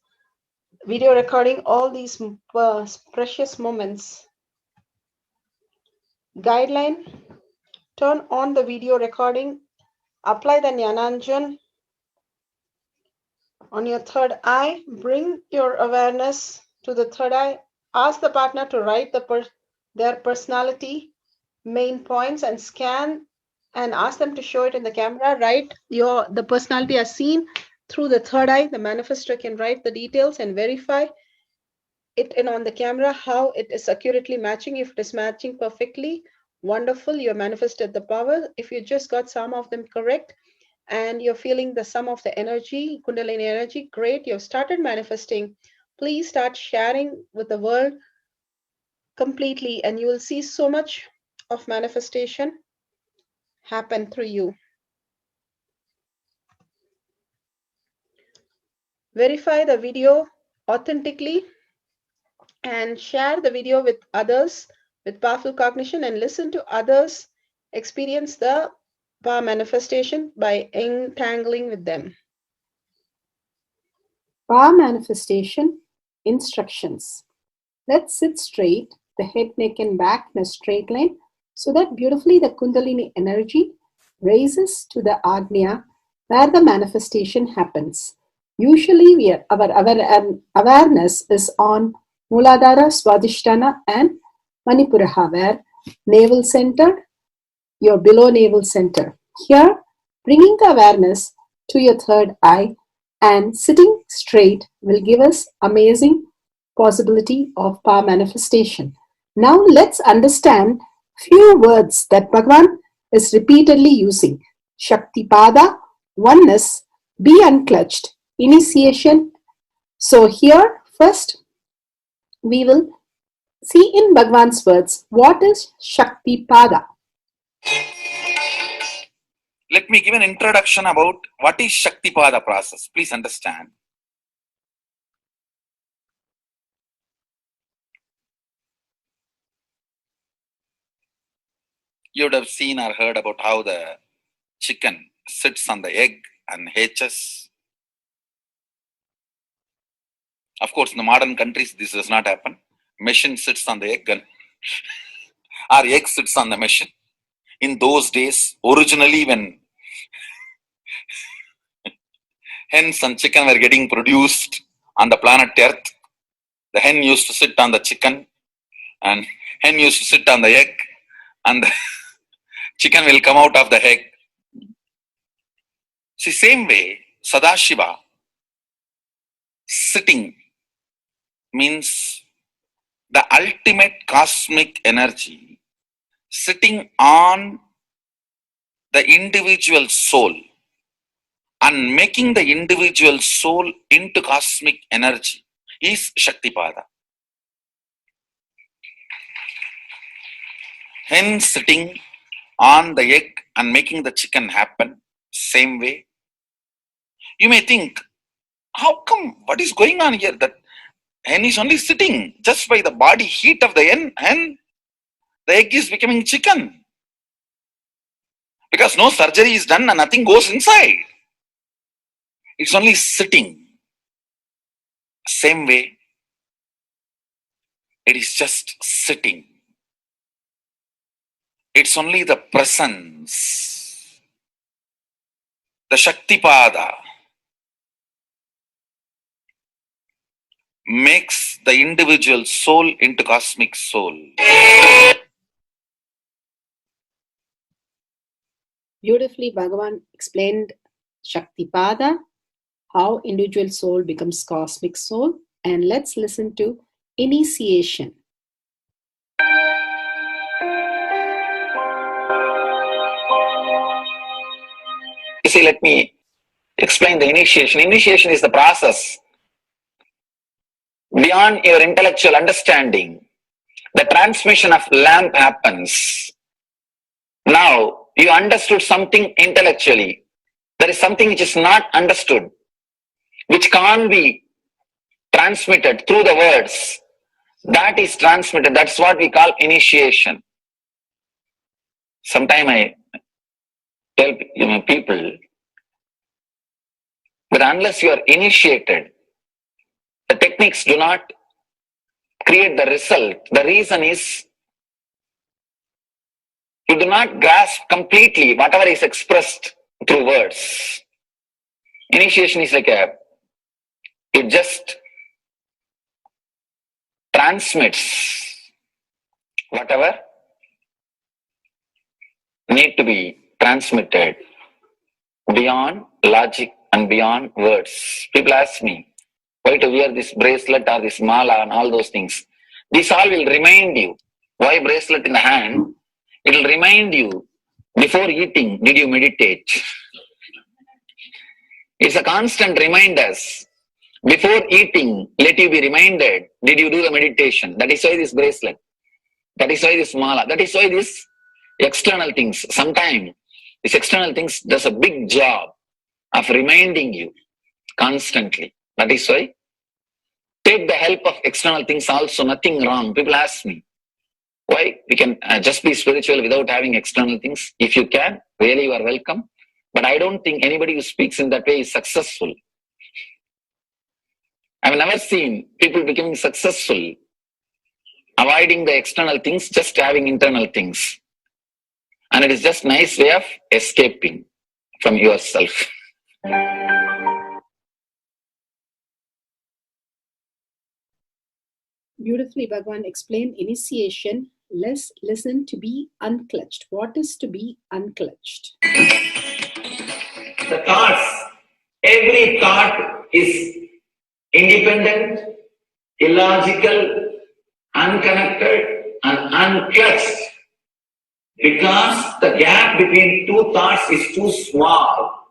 video recording all these precious moments. Guideline: turn on the video recording. Apply the Jnana on your third eye. Bring your awareness to the third eye. Ask the partner to write their personality main points and scan and ask them to show it in the camera. Write the personality as seen through the third eye. The manifestor can write the details and verify it in on the camera how it is accurately matching. If it is matching perfectly, wonderful, you manifested the power. If you just got some of them correct and you're feeling the sum of the energy, Kundalini energy, great, you've started manifesting. Please start sharing with the world completely and you will see so much of manifestation happen through you. Verify the video authentically and share the video with others with powerful cognition and listen to others experience the power manifestation by entangling with them. Power manifestation instructions. Let's sit straight, the head, neck, and back in a straight line, so that beautifully the Kundalini energy raises to the Agnya where the manifestation happens. Usually, our awareness is on Muladhara, Swadhisthana, and Manipuraha, where navel center, your below navel center. Here, bringing the awareness to your third eye and sitting straight will give us amazing possibility of power manifestation. Now let's understand few words that Bhagavan is repeatedly using. Shaktipada, oneness, be unclutched, initiation. So here first we will see in Bhagavan's words what is Shaktipada. Let me give an introduction about what is Shaktipada process. Please understand. You would have seen or heard about how the chicken sits on the egg and hatches. Of course, in the modern countries, this does not happen. Machine sits on the egg and our egg sits on the machine. In those days, originally when hens and chicken were getting produced on the planet Earth, the hen used to sit on the chicken and hen used to sit on the egg and the chicken will come out of the egg. See, same way, Sadashiva, sitting means the ultimate cosmic energy sitting on the individual soul and making the individual soul into cosmic energy is Shaktipada. Hence, sitting on the egg and making the chicken happen, same way. You may think, how come, what is going on here? That hen is only sitting just by the body heat of the hen, the egg is becoming chicken. Because no surgery is done and nothing goes inside. It's only sitting. Same way, it is just sitting. It's only the presence, the Shaktipada, makes the individual soul into cosmic soul. Beautifully, Bhagavan explained Shaktipada, how individual soul becomes cosmic soul. And let's listen to initiation. You see, let me explain the initiation. Initiation is the process beyond your intellectual understanding. The transmission of lamp happens. Now, you understood something intellectually. There is something which is not understood, which can't be transmitted through the words. That is transmitted. That's what we call initiation. Sometimes I tell people that unless you are initiated, the techniques do not create the result. The reason is you do not grasp completely whatever is expressed through words. Initiation is like it just transmits whatever need to be transmitted beyond logic and beyond words. People ask me why to wear this bracelet or this mala and all those things. This all will remind you. Why bracelet in the hand? It will remind you, before eating, did you meditate? It's a constant reminder. Before eating, let you be reminded, did you do the meditation? That is why this bracelet. That is why this mala. That is why this external things. Sometimes these external things does a big job of reminding you constantly. That is why take the help of external things also, nothing wrong. People ask me, why we can just be spiritual without having external things? If you can, really you are welcome. But I don't think anybody who speaks in that way is successful. I've never seen people becoming successful avoiding the external things, just having internal things. And it is just nice way of escaping from yourself. Beautifully, Bhagavan explained initiation. Let's listen to be unclutched. What is to be unclutched? The thoughts, every thought is independent, illogical, unconnected, and unclutched because the gap between two thoughts is too small.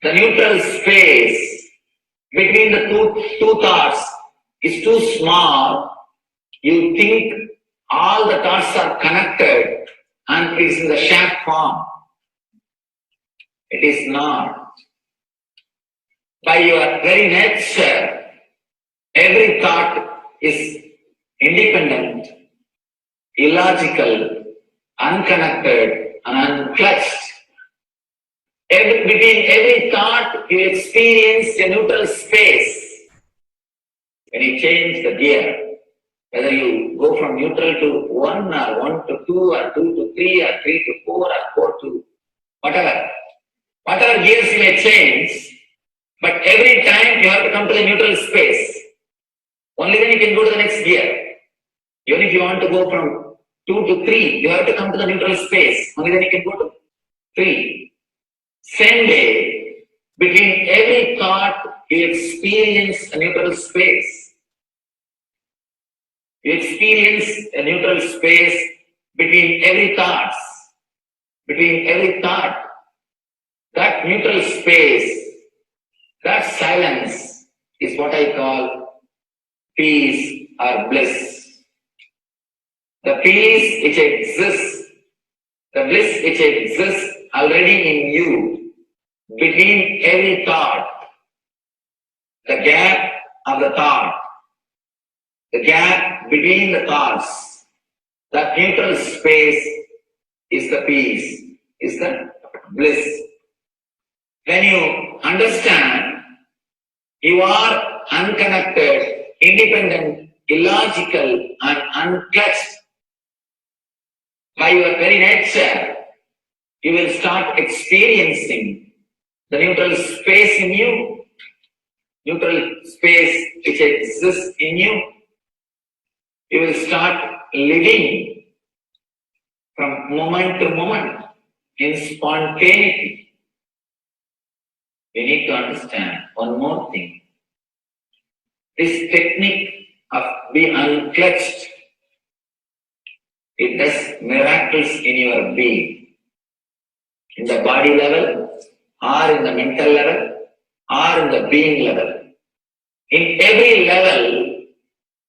The neutral space between the two thoughts is too small. You think all the thoughts are connected and it is in the shape form. It is not. By your very nature, every thought is independent, illogical, unconnected, and unclutched. Between every thought, you experience a neutral space. When you change the gear, whether you go from neutral to 1 or 1 to 2 or 2 to 3 or 3 to 4 or 4 to whatever gears you may change, but every time you have to come to the neutral space. Only then you can go to the next gear. Even if you want to go from 2 to 3, you have to come to the neutral space. Only then you can go to 3. Same way, between every thought, you experience a neutral space. You experience a neutral space between every thought. Between every thought. That neutral space, that silence is what I call peace or bliss. The peace which exists, the bliss which exists already in you, between every thought, the gap of the thought, the gap between the thoughts, that neutral space is the peace, is the bliss. When you understand you are unconnected, independent, illogical, and unclutched, by your very nature, you will start experiencing the neutral space in you, neutral space which exists in you. You will start living from moment to moment in spontaneity. We need to understand one more thing. This technique of being unclutched, it does miracles in your being. In the body level, or in the mental level, or in the being level. In every level,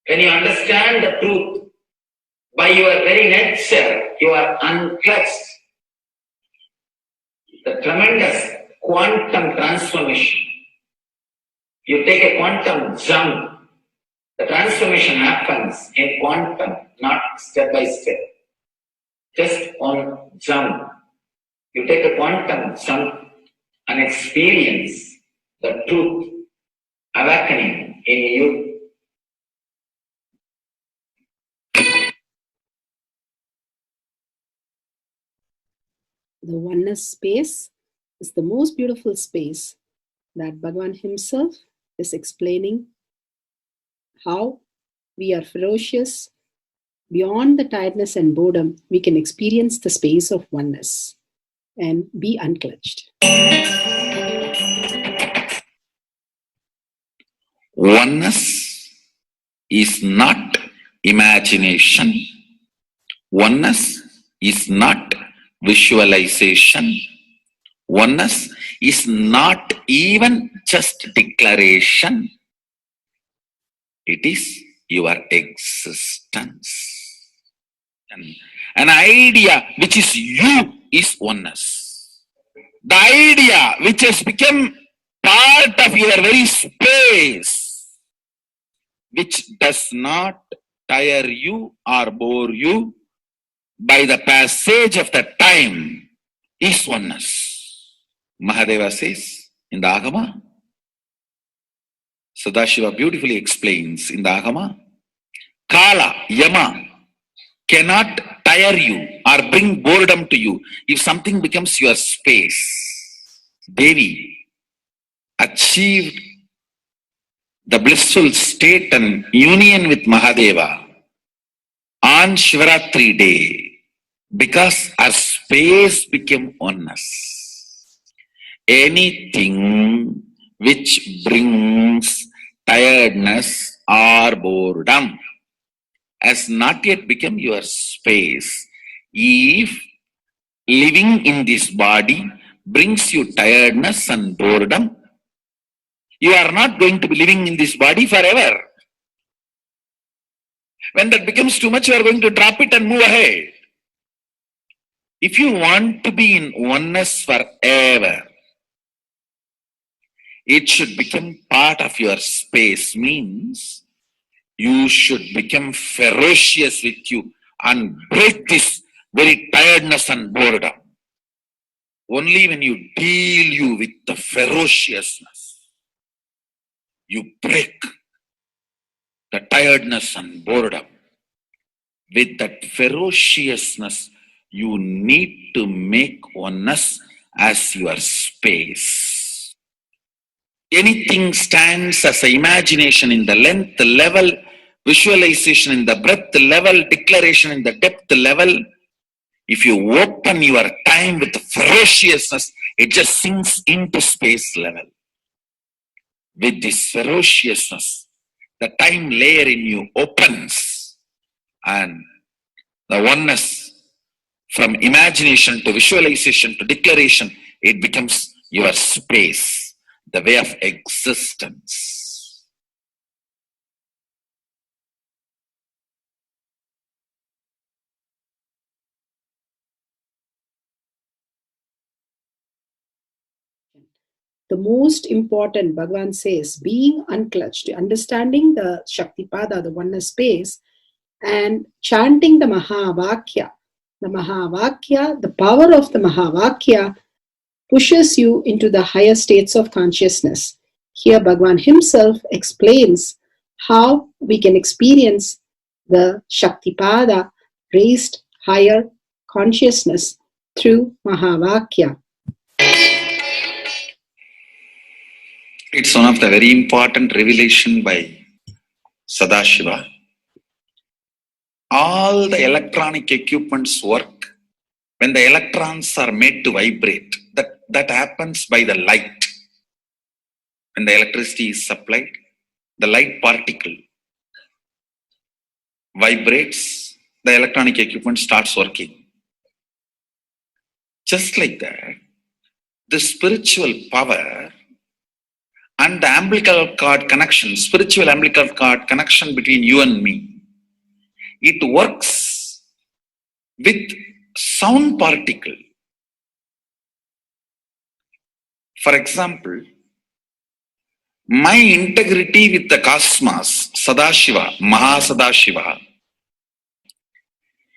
when you understand the truth, by your very nature, you are unclutched. The tremendous quantum transformation. You take a quantum jump. The transformation happens in quantum, not step by step. Just one jump. You take a quantum jump and experience the truth awakening in you. The oneness space is the most beautiful space that Bhagavan himself is explaining how we are ferocious. Beyond the tiredness and boredom, we can experience the space of oneness and be unclutched. Oneness is not imagination. Oneness is not visualization. Oneness is not even just declaration. It is your existence. An idea which is you is oneness. The idea which has become part of your very space, which does not tire you or bore you by the passage of the time, is oneness. Mahadeva says in the Agama, Sadashiva beautifully explains in the Agama, Kala, Yama cannot tire you or bring boredom to you if something becomes your space. Devi achieved the blissful state and union with Mahadeva on Shivaratri day, because our space became oneness. Anything which brings tiredness or boredom has not yet become your space. If living in this body brings you tiredness and boredom, you are not going to be living in this body forever. When that becomes too much, you are going to drop it and move ahead. If you want to be in oneness forever, it should become part of your space, means you should become ferocious with you and break this very tiredness and boredom. Only when you deal you with the ferociousness, you break the tiredness and boredom. With that ferociousness, you need to make oneness as your space. Anything stands as an imagination in the length level, visualization in the breadth level, declaration in the depth level. If you open your time with ferociousness, it just sinks into space level. With this ferociousness, the time layer in you opens, and the oneness from imagination to visualization to declaration, it becomes your space, the way of existence. The most important, Bhagavan says, being unclutched, understanding the Shaktipada, the oneness space, and chanting the Mahavakya. The Mahavakya, the power of the Mahavakya pushes you into the higher states of consciousness. Here Bhagavan himself explains how we can experience the Shaktipada, raised higher consciousness through Mahavakya. It's one of the very important revelation by Sadashiva. All the electronic equipments work when the electrons are made to vibrate. That happens by the light. When the electricity is supplied, the light particle vibrates, the electronic equipment starts working. Just like that, the spiritual power and the umbilical cord connection, spiritual umbilical cord connection between you and me, it works with sound particle. For example, my integrity with the cosmos, Sadashiva, Mahasadashiva,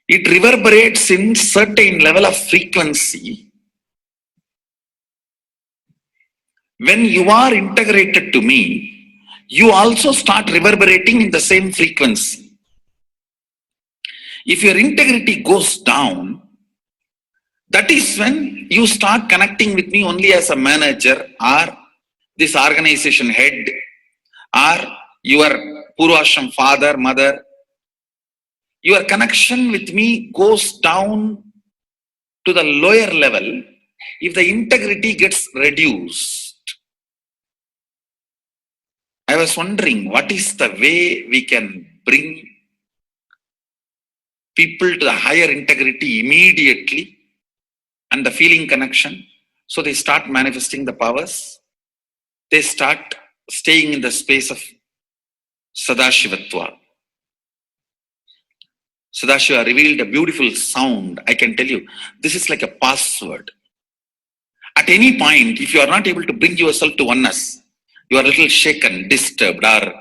it reverberates in certain level of frequency. When you are integrated to me, you also start reverberating in the same frequency. If your integrity goes down, that is when you start connecting with me only as a manager or this organization head or your Purvashram father, mother. Your connection with me goes down to the lower level if the integrity gets reduced. I was wondering, what is the way we can bring people to the higher integrity immediately and the feeling connection, so they start manifesting the powers, they start staying in the space of Sadashivatva. Sadashiva revealed a beautiful sound. I can tell you, this is like a password. At any point, if you are not able to bring yourself to oneness, you are a little shaken, disturbed, or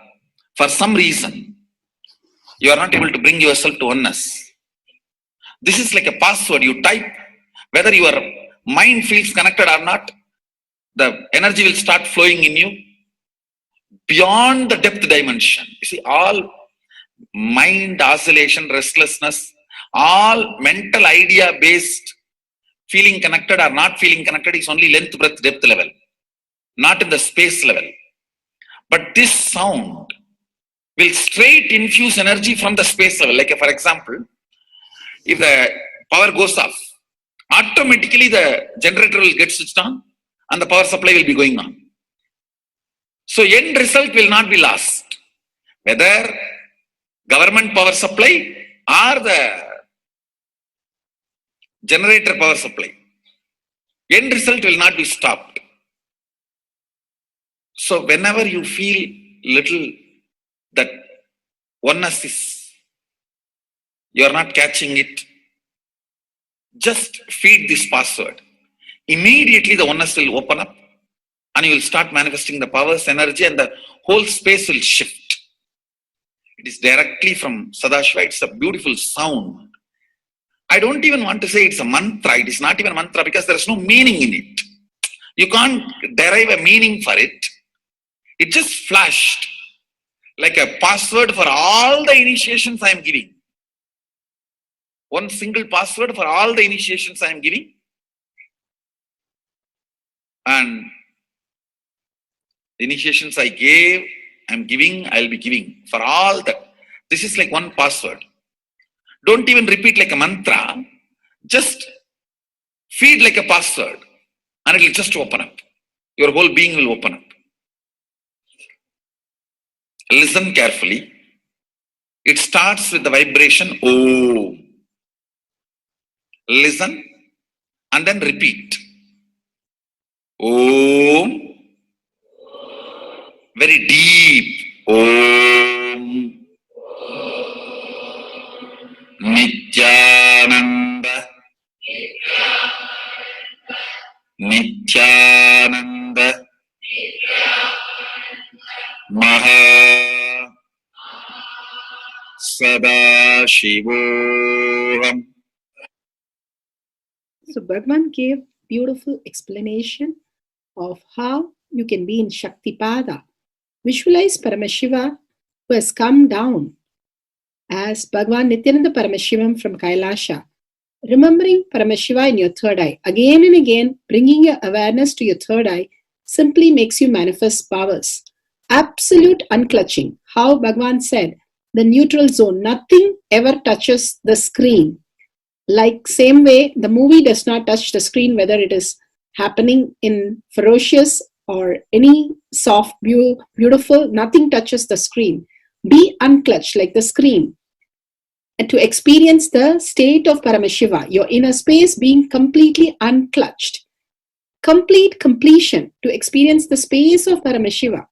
for some reason, you are not able to bring yourself to oneness. This is like a password. You type, whether your mind feels connected or not, the energy will start flowing in you beyond the depth dimension. You see, all mind oscillation, restlessness, all mental idea-based feeling connected or not feeling connected is only length, breadth, depth level, not in the space level. But this sound will straight infuse energy from the space level. Like for example, if the power goes off, automatically the generator will get switched on and the power supply will be going on. So end result will not be lost. Whether government power supply or the generator power supply, end result will not be stopped. So whenever you feel little that oneness is, you are not catching it, just feed this password. Immediately the oneness will open up and you will start manifesting the powers, energy, and the whole space will shift. It is directly from Sadashiva. It's a beautiful sound. I don't even want to say it's a mantra. It is not even a mantra because there is no meaning in it. You can't derive a meaning for it. It just flashed like a password for all the initiations I am giving. One single password for all the initiations I am giving. And the initiations I gave, I am giving, I will be giving for all that. This is like one password. Don't even repeat like a mantra. Just feed like a password and it will just open up. Your whole being will open up. Listen carefully. It starts with the vibration Om. Listen and then repeat. Om. Very deep. Om. Nithyananda. Nithyananda. Maha Sadashivoham. So Bhagavan gave beautiful explanation of how you can be in Shaktipada. Visualize Paramashiva who has come down as Bhagavan Nithyananda Paramashivam from Kailasha. Remembering Paramashiva in your third eye, again and again, bringing your awareness to your third eye simply makes you manifest powers. Absolute unclutching. How Bhagavan said, the neutral zone, nothing ever touches the screen. Like same way, the movie does not touch the screen, whether it is happening in ferocious or any soft, beautiful, nothing touches the screen. Be unclutched like the screen. And to experience the state of Paramashiva, your inner space being completely unclutched. Complete completion to experience the space of Paramashiva.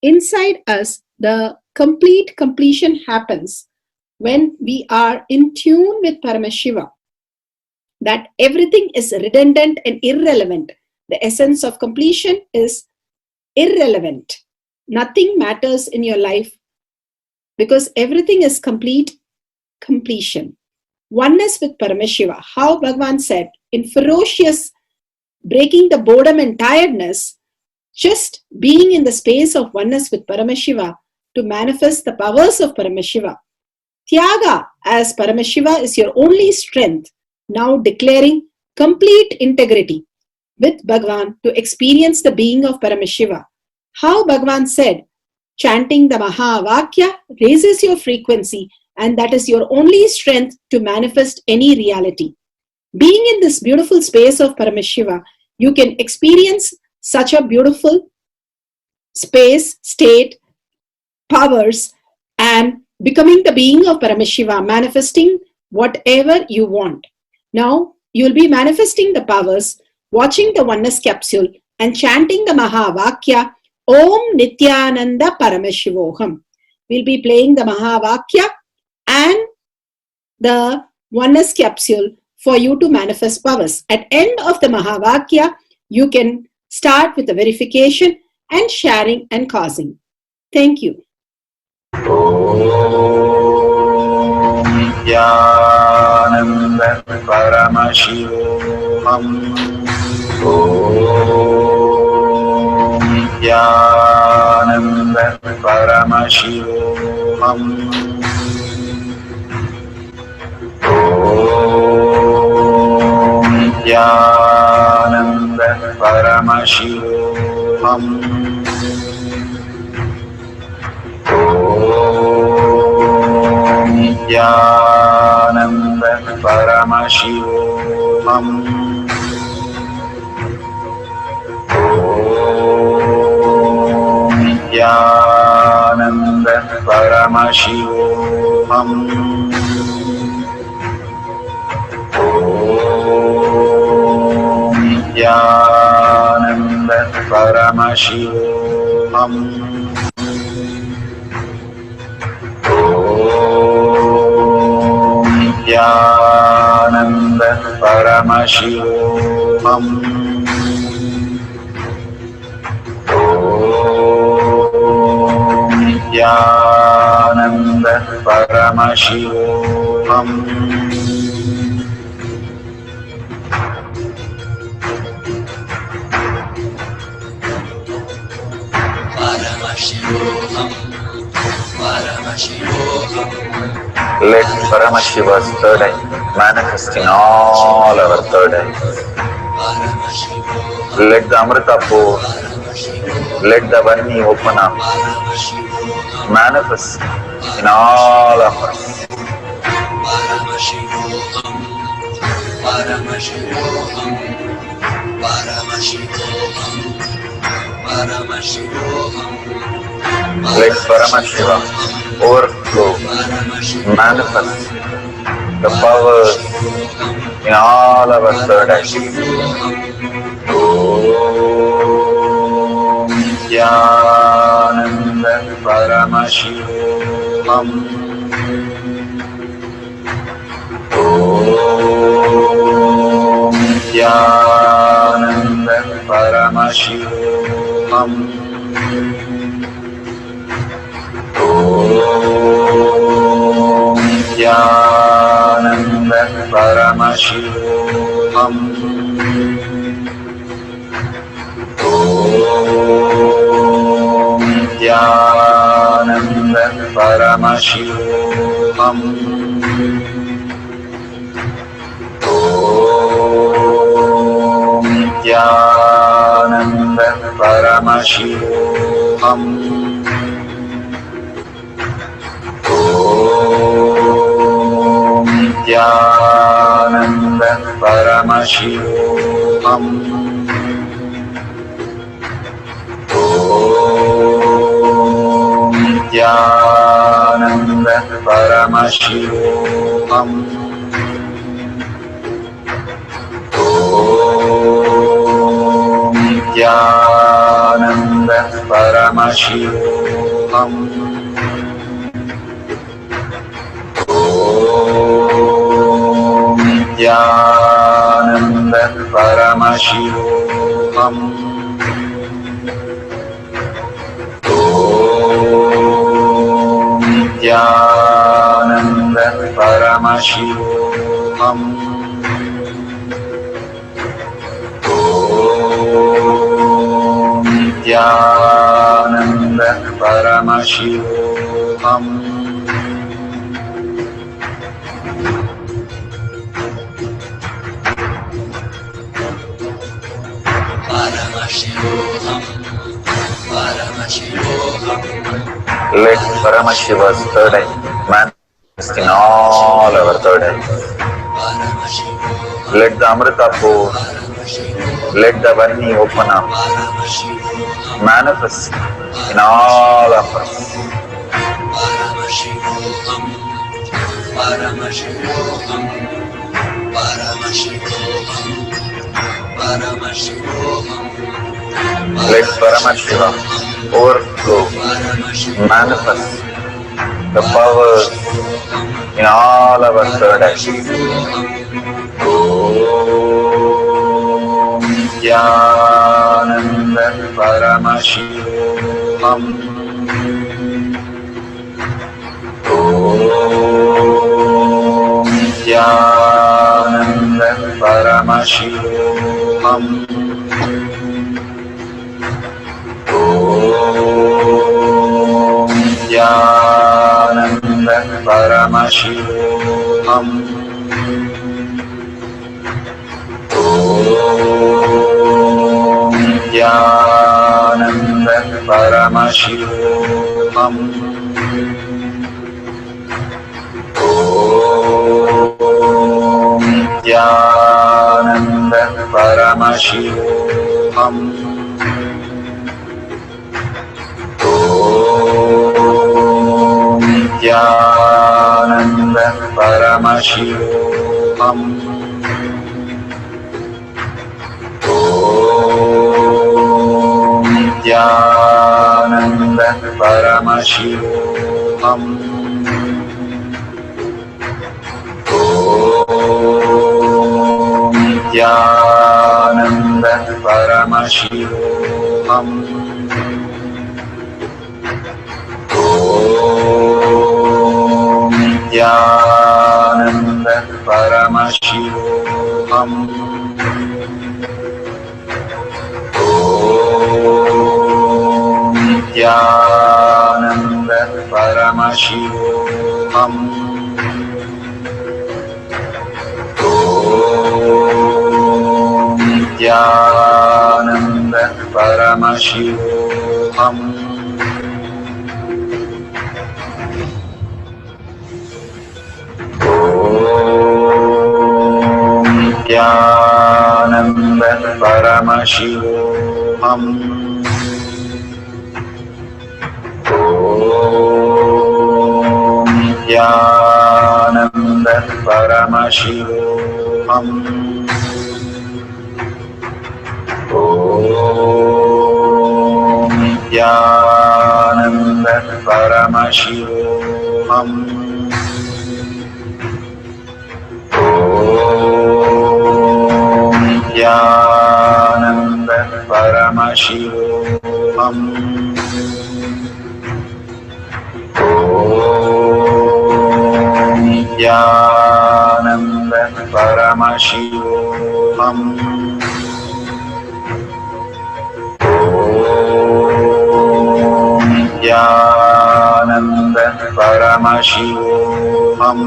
Inside us, the complete completion happens when we are in tune with Paramashiva. That everything is redundant and irrelevant. The essence of completion is irrelevant. Nothing matters in your life because everything is complete completion. Oneness with Paramashiva. How Bhagavan said, in ferocious breaking the boredom and tiredness, just being in the space of oneness with Paramashiva to manifest the powers of Paramashiva. Tyaga as Paramashiva is your only strength, now declaring complete integrity with Bhagavan to experience the being of Paramashiva. How Bhagavan said, chanting the Mahavakya raises your frequency and that is your only strength to manifest any reality. Being in this beautiful space of Paramashiva, you can experience such a beautiful space, state, powers, and becoming the being of Paramashiva, manifesting whatever you want. Now, you'll be manifesting the powers, watching the oneness capsule, and chanting the Mahavakya, Om Nithyananda Paramashivoham. We'll be playing the Mahavakya and the oneness capsule for you to manifest powers. At end of the Mahavakya, you can start with the verification and sharing and causing. Thank you. Om Nithyananda Paramashivoham. Om Nithyananda Paramashivoham. Om Nithyananda Paramashivoham. Nithyananda Paramashivoham. Om Nithyananda Paramashivoham. Om Nithyananda Paramashivoham. Om Nithyananda Paramashivoham. Om Nithyananda Paramashivoham. Let Paramashiva's third eye manifest in all our third eyes. Let the Amrita pour, let the Vani open up, manifest in all of us. Let Paramashiva overflow, manifest the powers in all our third eyes. Om Nithyananda Paramashivoham. Om Nithyananda Paramashivoham. Om Nithyananda Paramashivoham. Om Nithyananda Paramashivoham. Om Nithyananda Paramashivoham. Om Nithyananda Paramashivoham. Om Nithyananda Paramashivoham. Om Nithyananda Paramashivoham. Om Nithyananda Paramashivoham. Om Nithyananda Paramashivoham. Om Nithyananda Paramashivoham. Let Paramashiva's third eye manifest in all our third eyes. Let the Amrita pour, let the Vani open up, manifest in all of us. Let Paramashiva overflow, manifest the powers in all our third eyes. Om Nithyananda Paramashivoham. Om Nithyananda Paramashivoham. Om Nithyananda Paramashivoham. Om Nithyananda Paramashivoham. Om Paramashivoham. Nithyananda Paramashivoham. Nithyananda Paramashivoham. Nithyananda Paramashivoham. Nithyananda Paramashivoham. Nithyananda Paramashivoham. Nithyananda Paramashivoham. Nithyananda Paramashivoham. Nithyananda Paramashivoham. Nithyananda Paramashivoham. Nithyananda Paramashivoham. Nithyananda Paramashivoham. Nithyananda Paramashivoham.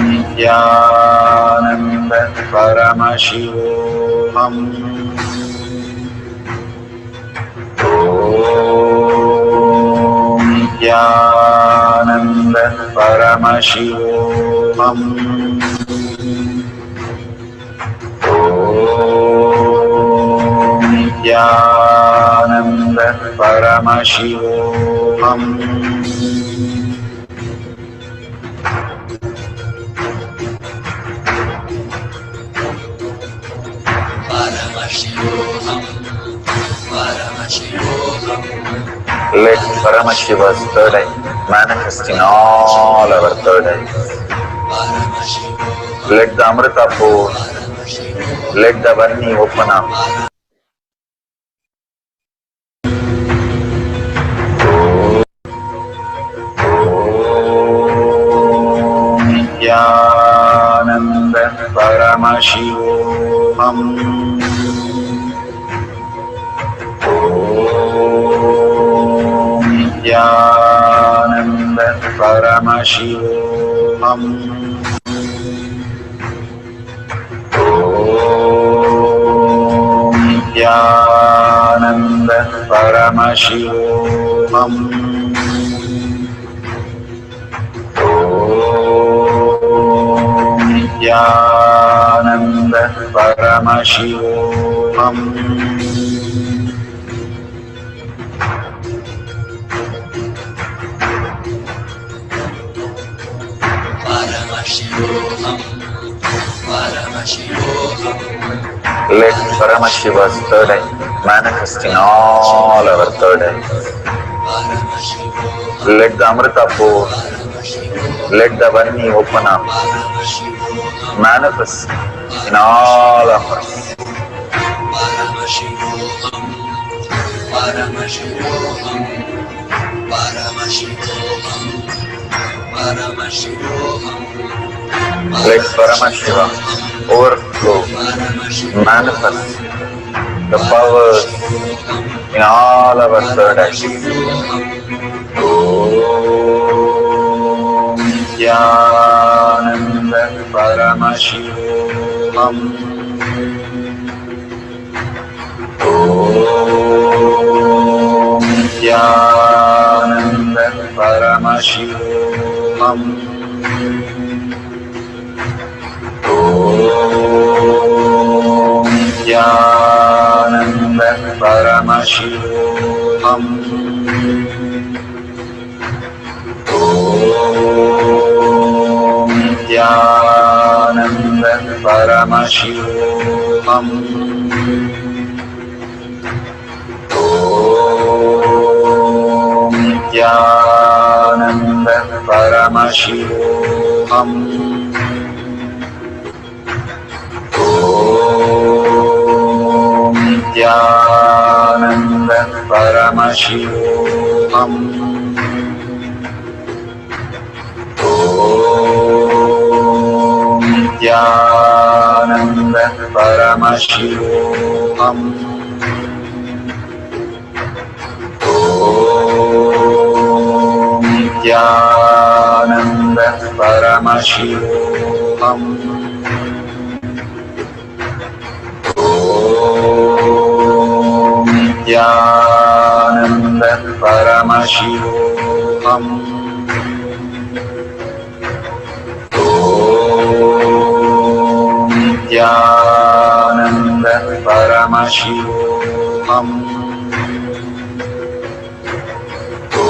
Nithyananda Paramashivoham. Nithyananda Paramashivoham. Nithyananda Paramashivoham. Let Paramashiva's third eye manifest in all our third eyes. Let the Amrita pour, let the Varni open up. Nithyananda Paramashivoham. Nithyananda Paramashivoham. Nithyananda Paramashivoham. Nithyananda Paramashivoham. Let Paramashiva's third eye manifest in all our third eyes. Let the Amrita pour, let the Varni open up, manifest in all of us. Let Paramashiva overflow, manifest the powers in all our third eyes. Om Nithyananda Paramashivoham. Om Nithyananda Paramashivoham. Paramashivoham. Om Nithyananda Paramashivoham. Om Nithyananda Paramashivoham. Om Nithyananda Paramashivoham. Om Nithyananda Paramashivoham. Om Nithyananda Paramashivoham. Om Nithyananda Paramashivoham. Om Nithyananda Paramashivoham. Om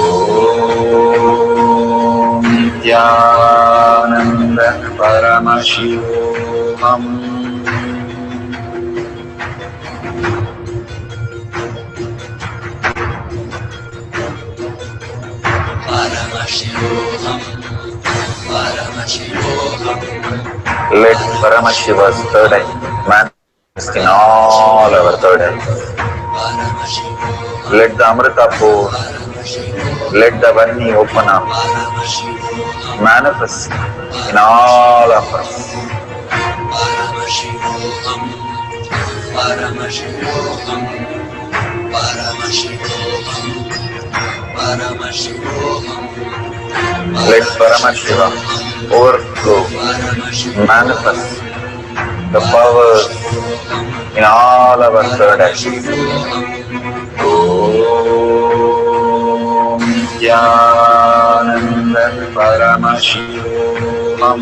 Nithyananda Paramashivoham. Let Paramashiva's third eye manifest in all our third eyes. Let the Amrita pour, let the Vani open up, manifest in all of us. Let Paramashiva overflow, manifest the powers in all our third eyes. Om Nithyananda Paramashivoham.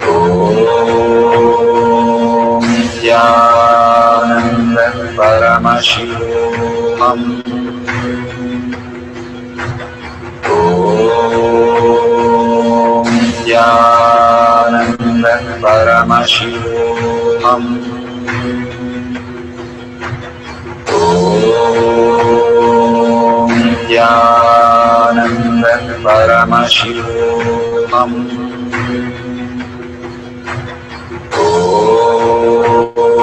Om Nithyananda Paramashivoham. Om Nithyananda Paramashivoham. Om Nithyananda Paramashivoham.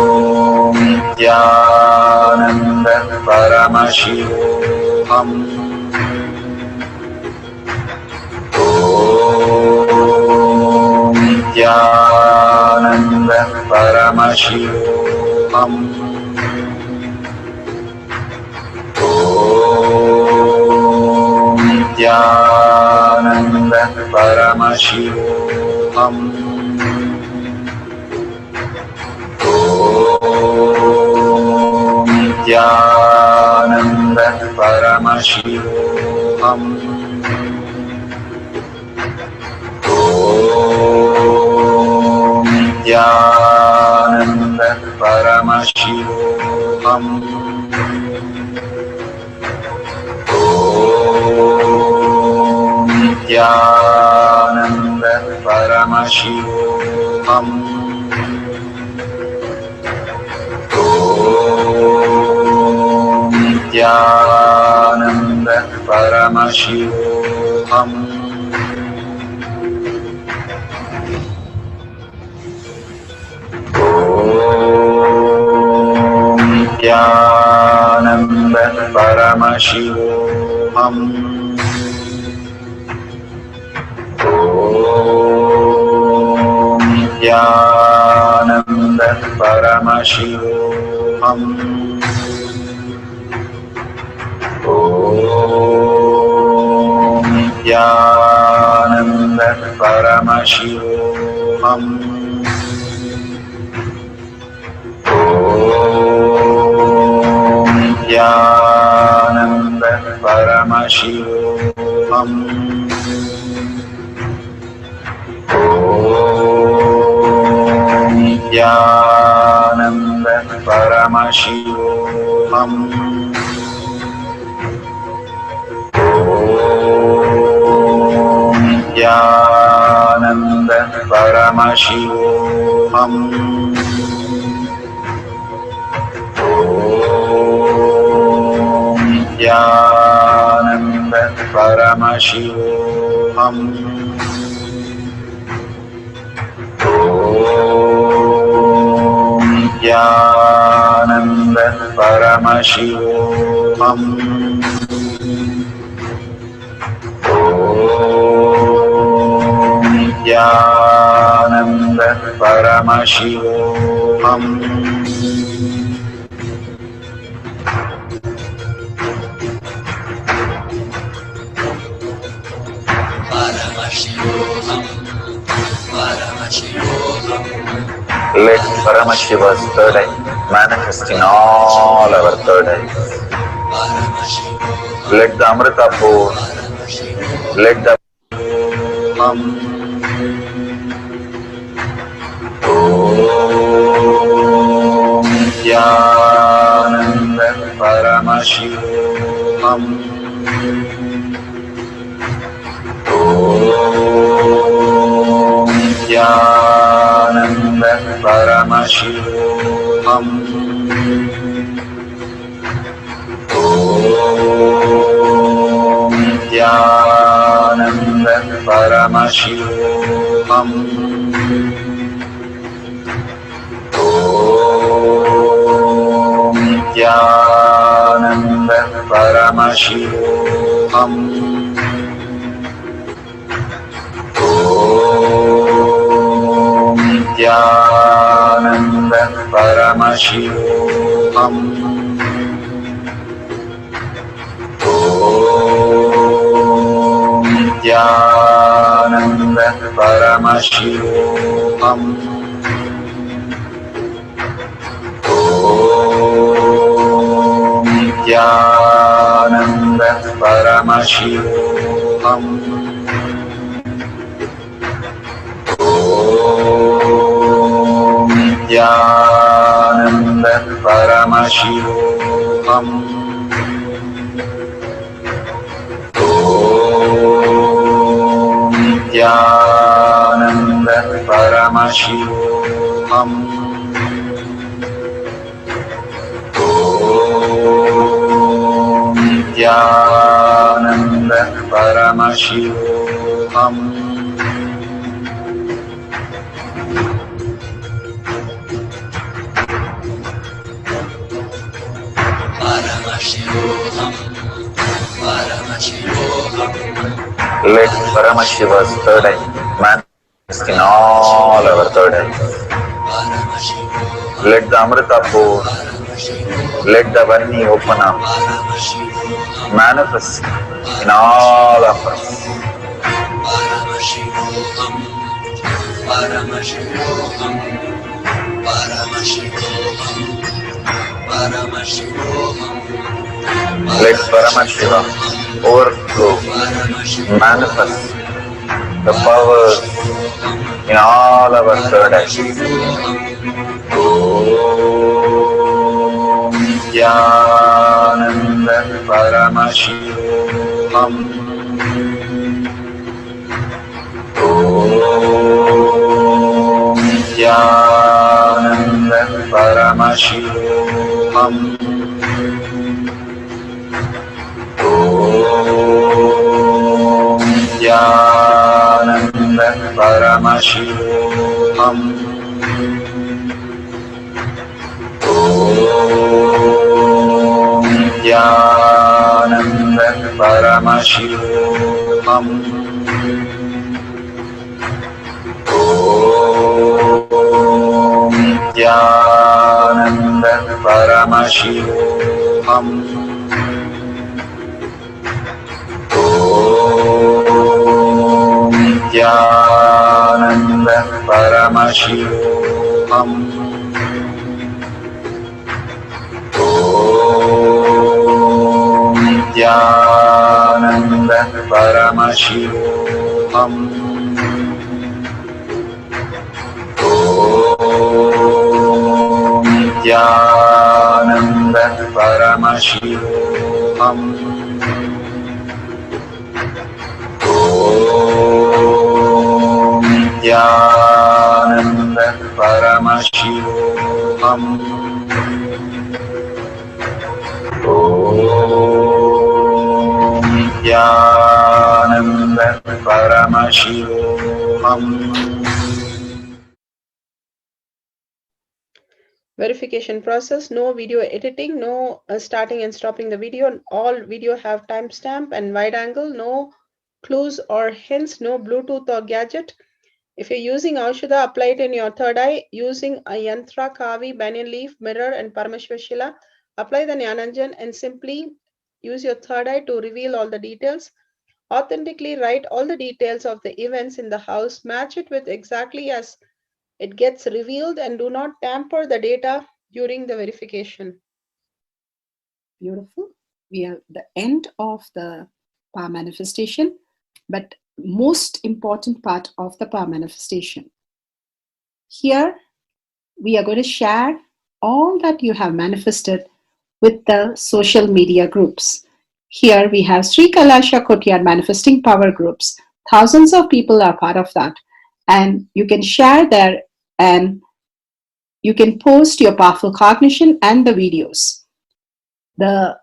Om Nithyananda Paramashivoham. Om Nithyananda Paramashivoham. Om Nithyananda Paramashivoham. Om Nithyananda Paramashivoham. Om Nithyananda Paramashivoham. Om Nithyananda Paramashivoham. Om Nithyananda Paramashivoham. Om Nithyananda Paramashivoham. Om Nithyananda Paramashivoham. Om Nithyananda Paramashivoham. Om Nithyananda Paramashivoham. Om Nithyananda Paramashivoham. Nithyananda Paramashivoham. Nithyananda Paramashivoham. Nithyananda Paramashivoham. Nithyananda Paramashivoham. Let Paramashiva's third eye manifest in all our third eyes. Let the Amrita pour, let the Om Nithyananda Paramashivoham. Nithyananda Paramashivoham. Nithyananda Paramashivoham. Nithyananda Paramashivoham. Nithyananda Paramashivoham. Nithyananda Paramashivoham. Nithyananda Paramashivoham. Nithyananda Paramashivoham. Nithyananda Paramashivoham. Nithyananda Paramashivoham. Let Paramashiva's third eye manifest in all our third eyes. Let the Amrita pour, let the Varni open up, manifest in all of us. Let Paramashiva overflow, manifest the powers in all our third eyes. Om Nithyananda Paramashivoham. Om Nithyananda Paramashivoham. Om Nithyananda Paramashivoham. Om Nithyananda Paramashivoham. Om Nithyananda Paramashivoham. Om Nithyananda Paramashivoham. Om Nithyananda Paramashivoham. Om Nithyananda Paramashivoham. Om Nithyananda Paramashivoham. Om Nithyananda Paramashivoham. Verification process, no video editing, no starting and stopping the video. All video have timestamp and wide angle, no clues or hints, no Bluetooth or gadget. If you're using Aushadha, apply it in your third eye using a yantra, kavi, banyan leaf, mirror and Paramashvashila. Apply the Jnananjan and simply use your third eye to reveal all the details. Authentically write all the details of the events in the house, match it with exactly as it gets revealed, and do not tamper the data during the verification. Beautiful. We are at the end of the power manifestation, but most important part of the power manifestation. Here, we are going to share all that you have manifested with the social media groups. Here we have Sri Kailasha Kotyar manifesting power groups. Thousands of people are part of that. And you can share there and you can post your powerful cognition and the videos. The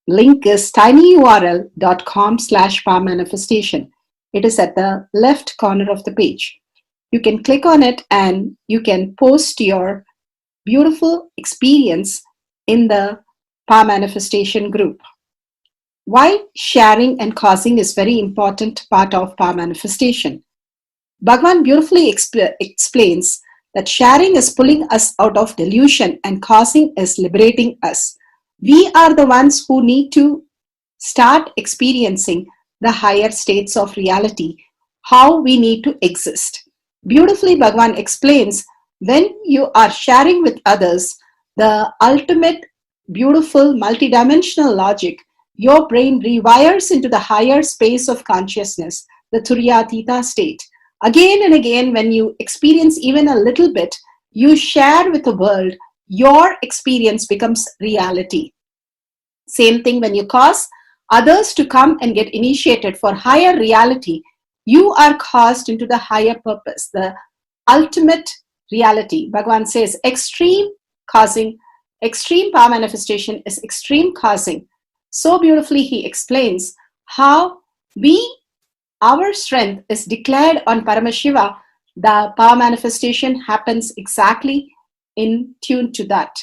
link is tinyurl.com/power manifestation. It is at the left corner of the page. You can click on it and you can post your beautiful experience in the power manifestation group. Why sharing and causing is very important part of power manifestation. Bhagavan beautifully explains that sharing is pulling us out of delusion and causing is liberating us. We are the ones who need to start experiencing the higher states of reality, how we need to exist. Beautifully, Bhagavan explains when you are sharing with others the ultimate beautiful multidimensional logic, your brain rewires into the higher space of consciousness, the Turyatita state. Again and again, when you experience even a little bit, you share with the world, your experience becomes reality. Same thing when you cause others to come and get initiated for higher reality, you are caused into the higher purpose, the ultimate reality. Bhagavan says extreme causing, extreme power manifestation is extreme causing. So beautifully he explains how our strength is declared on Paramashiva. The power manifestation happens exactly in tune to that.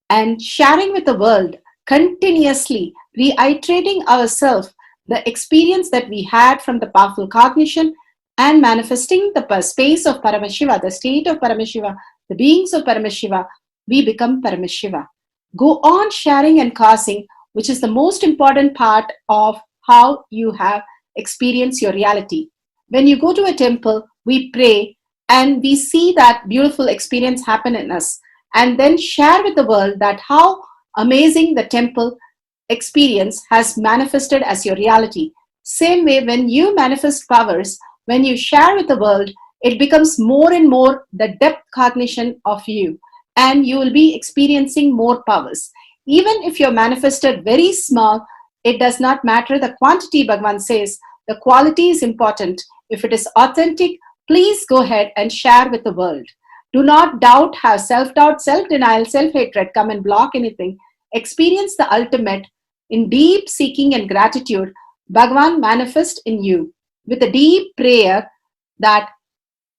And sharing with the world, continuously reiterating ourselves the experience that we had from the powerful cognition and manifesting the space of Paramashiva, the state of Paramashiva, the beings of Paramashiva, we become Paramashiva. Go on sharing and causing, which is the most important part of how you have experienced your reality. When you go to a temple, we pray and we see that beautiful experience happen in us, and then share with the world that how amazing the temple experience has manifested as your reality. Same way, when you manifest powers, when you share with the world, it becomes more and more the depth cognition of you, and you will be experiencing more powers. Even if you're manifested very small, it does not matter the quantity. Bhagavan says the quality is important. If it is authentic, please go ahead and share with the world. Do not doubt, have self-doubt, self-denial, self-hatred come and block anything. Experience the ultimate in deep seeking and gratitude. Bhagavan manifest in you with a deep prayer, that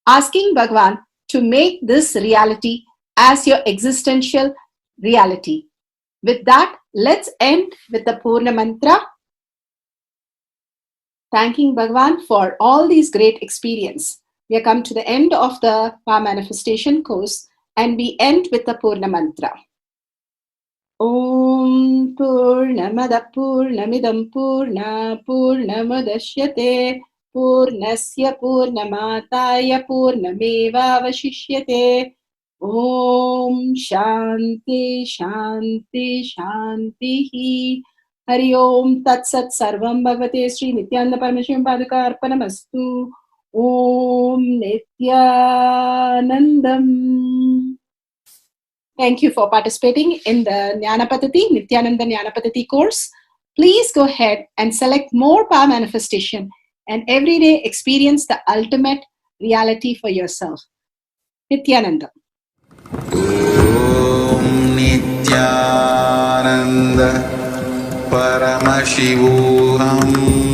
asking Bhagavan to make this reality as your existential reality. With that, let's end with the Purna Mantra, thanking Bhagavan for all these great experience. We have come to the end of the power manifestation course, and we end with the Purna Mantra. Om Purnamada Purnamidam Purna Purnamadashyate Purnasya Purnamataya Purnameva Vashishyate. Om Shanti Shanti Shanti. Hari Om Tat Sat Sarvam Bhagavate Sri Nithyananda Parameswaram Paduka Arpanamastu. Om Nithyanandam. Thank you for participating in the Jnana Paddhati, Nithyananda Jnana Paddhati course. Please go ahead and select more power manifestation and every day experience the ultimate reality for yourself. Nithyananda. Om Nithyananda Paramashivoham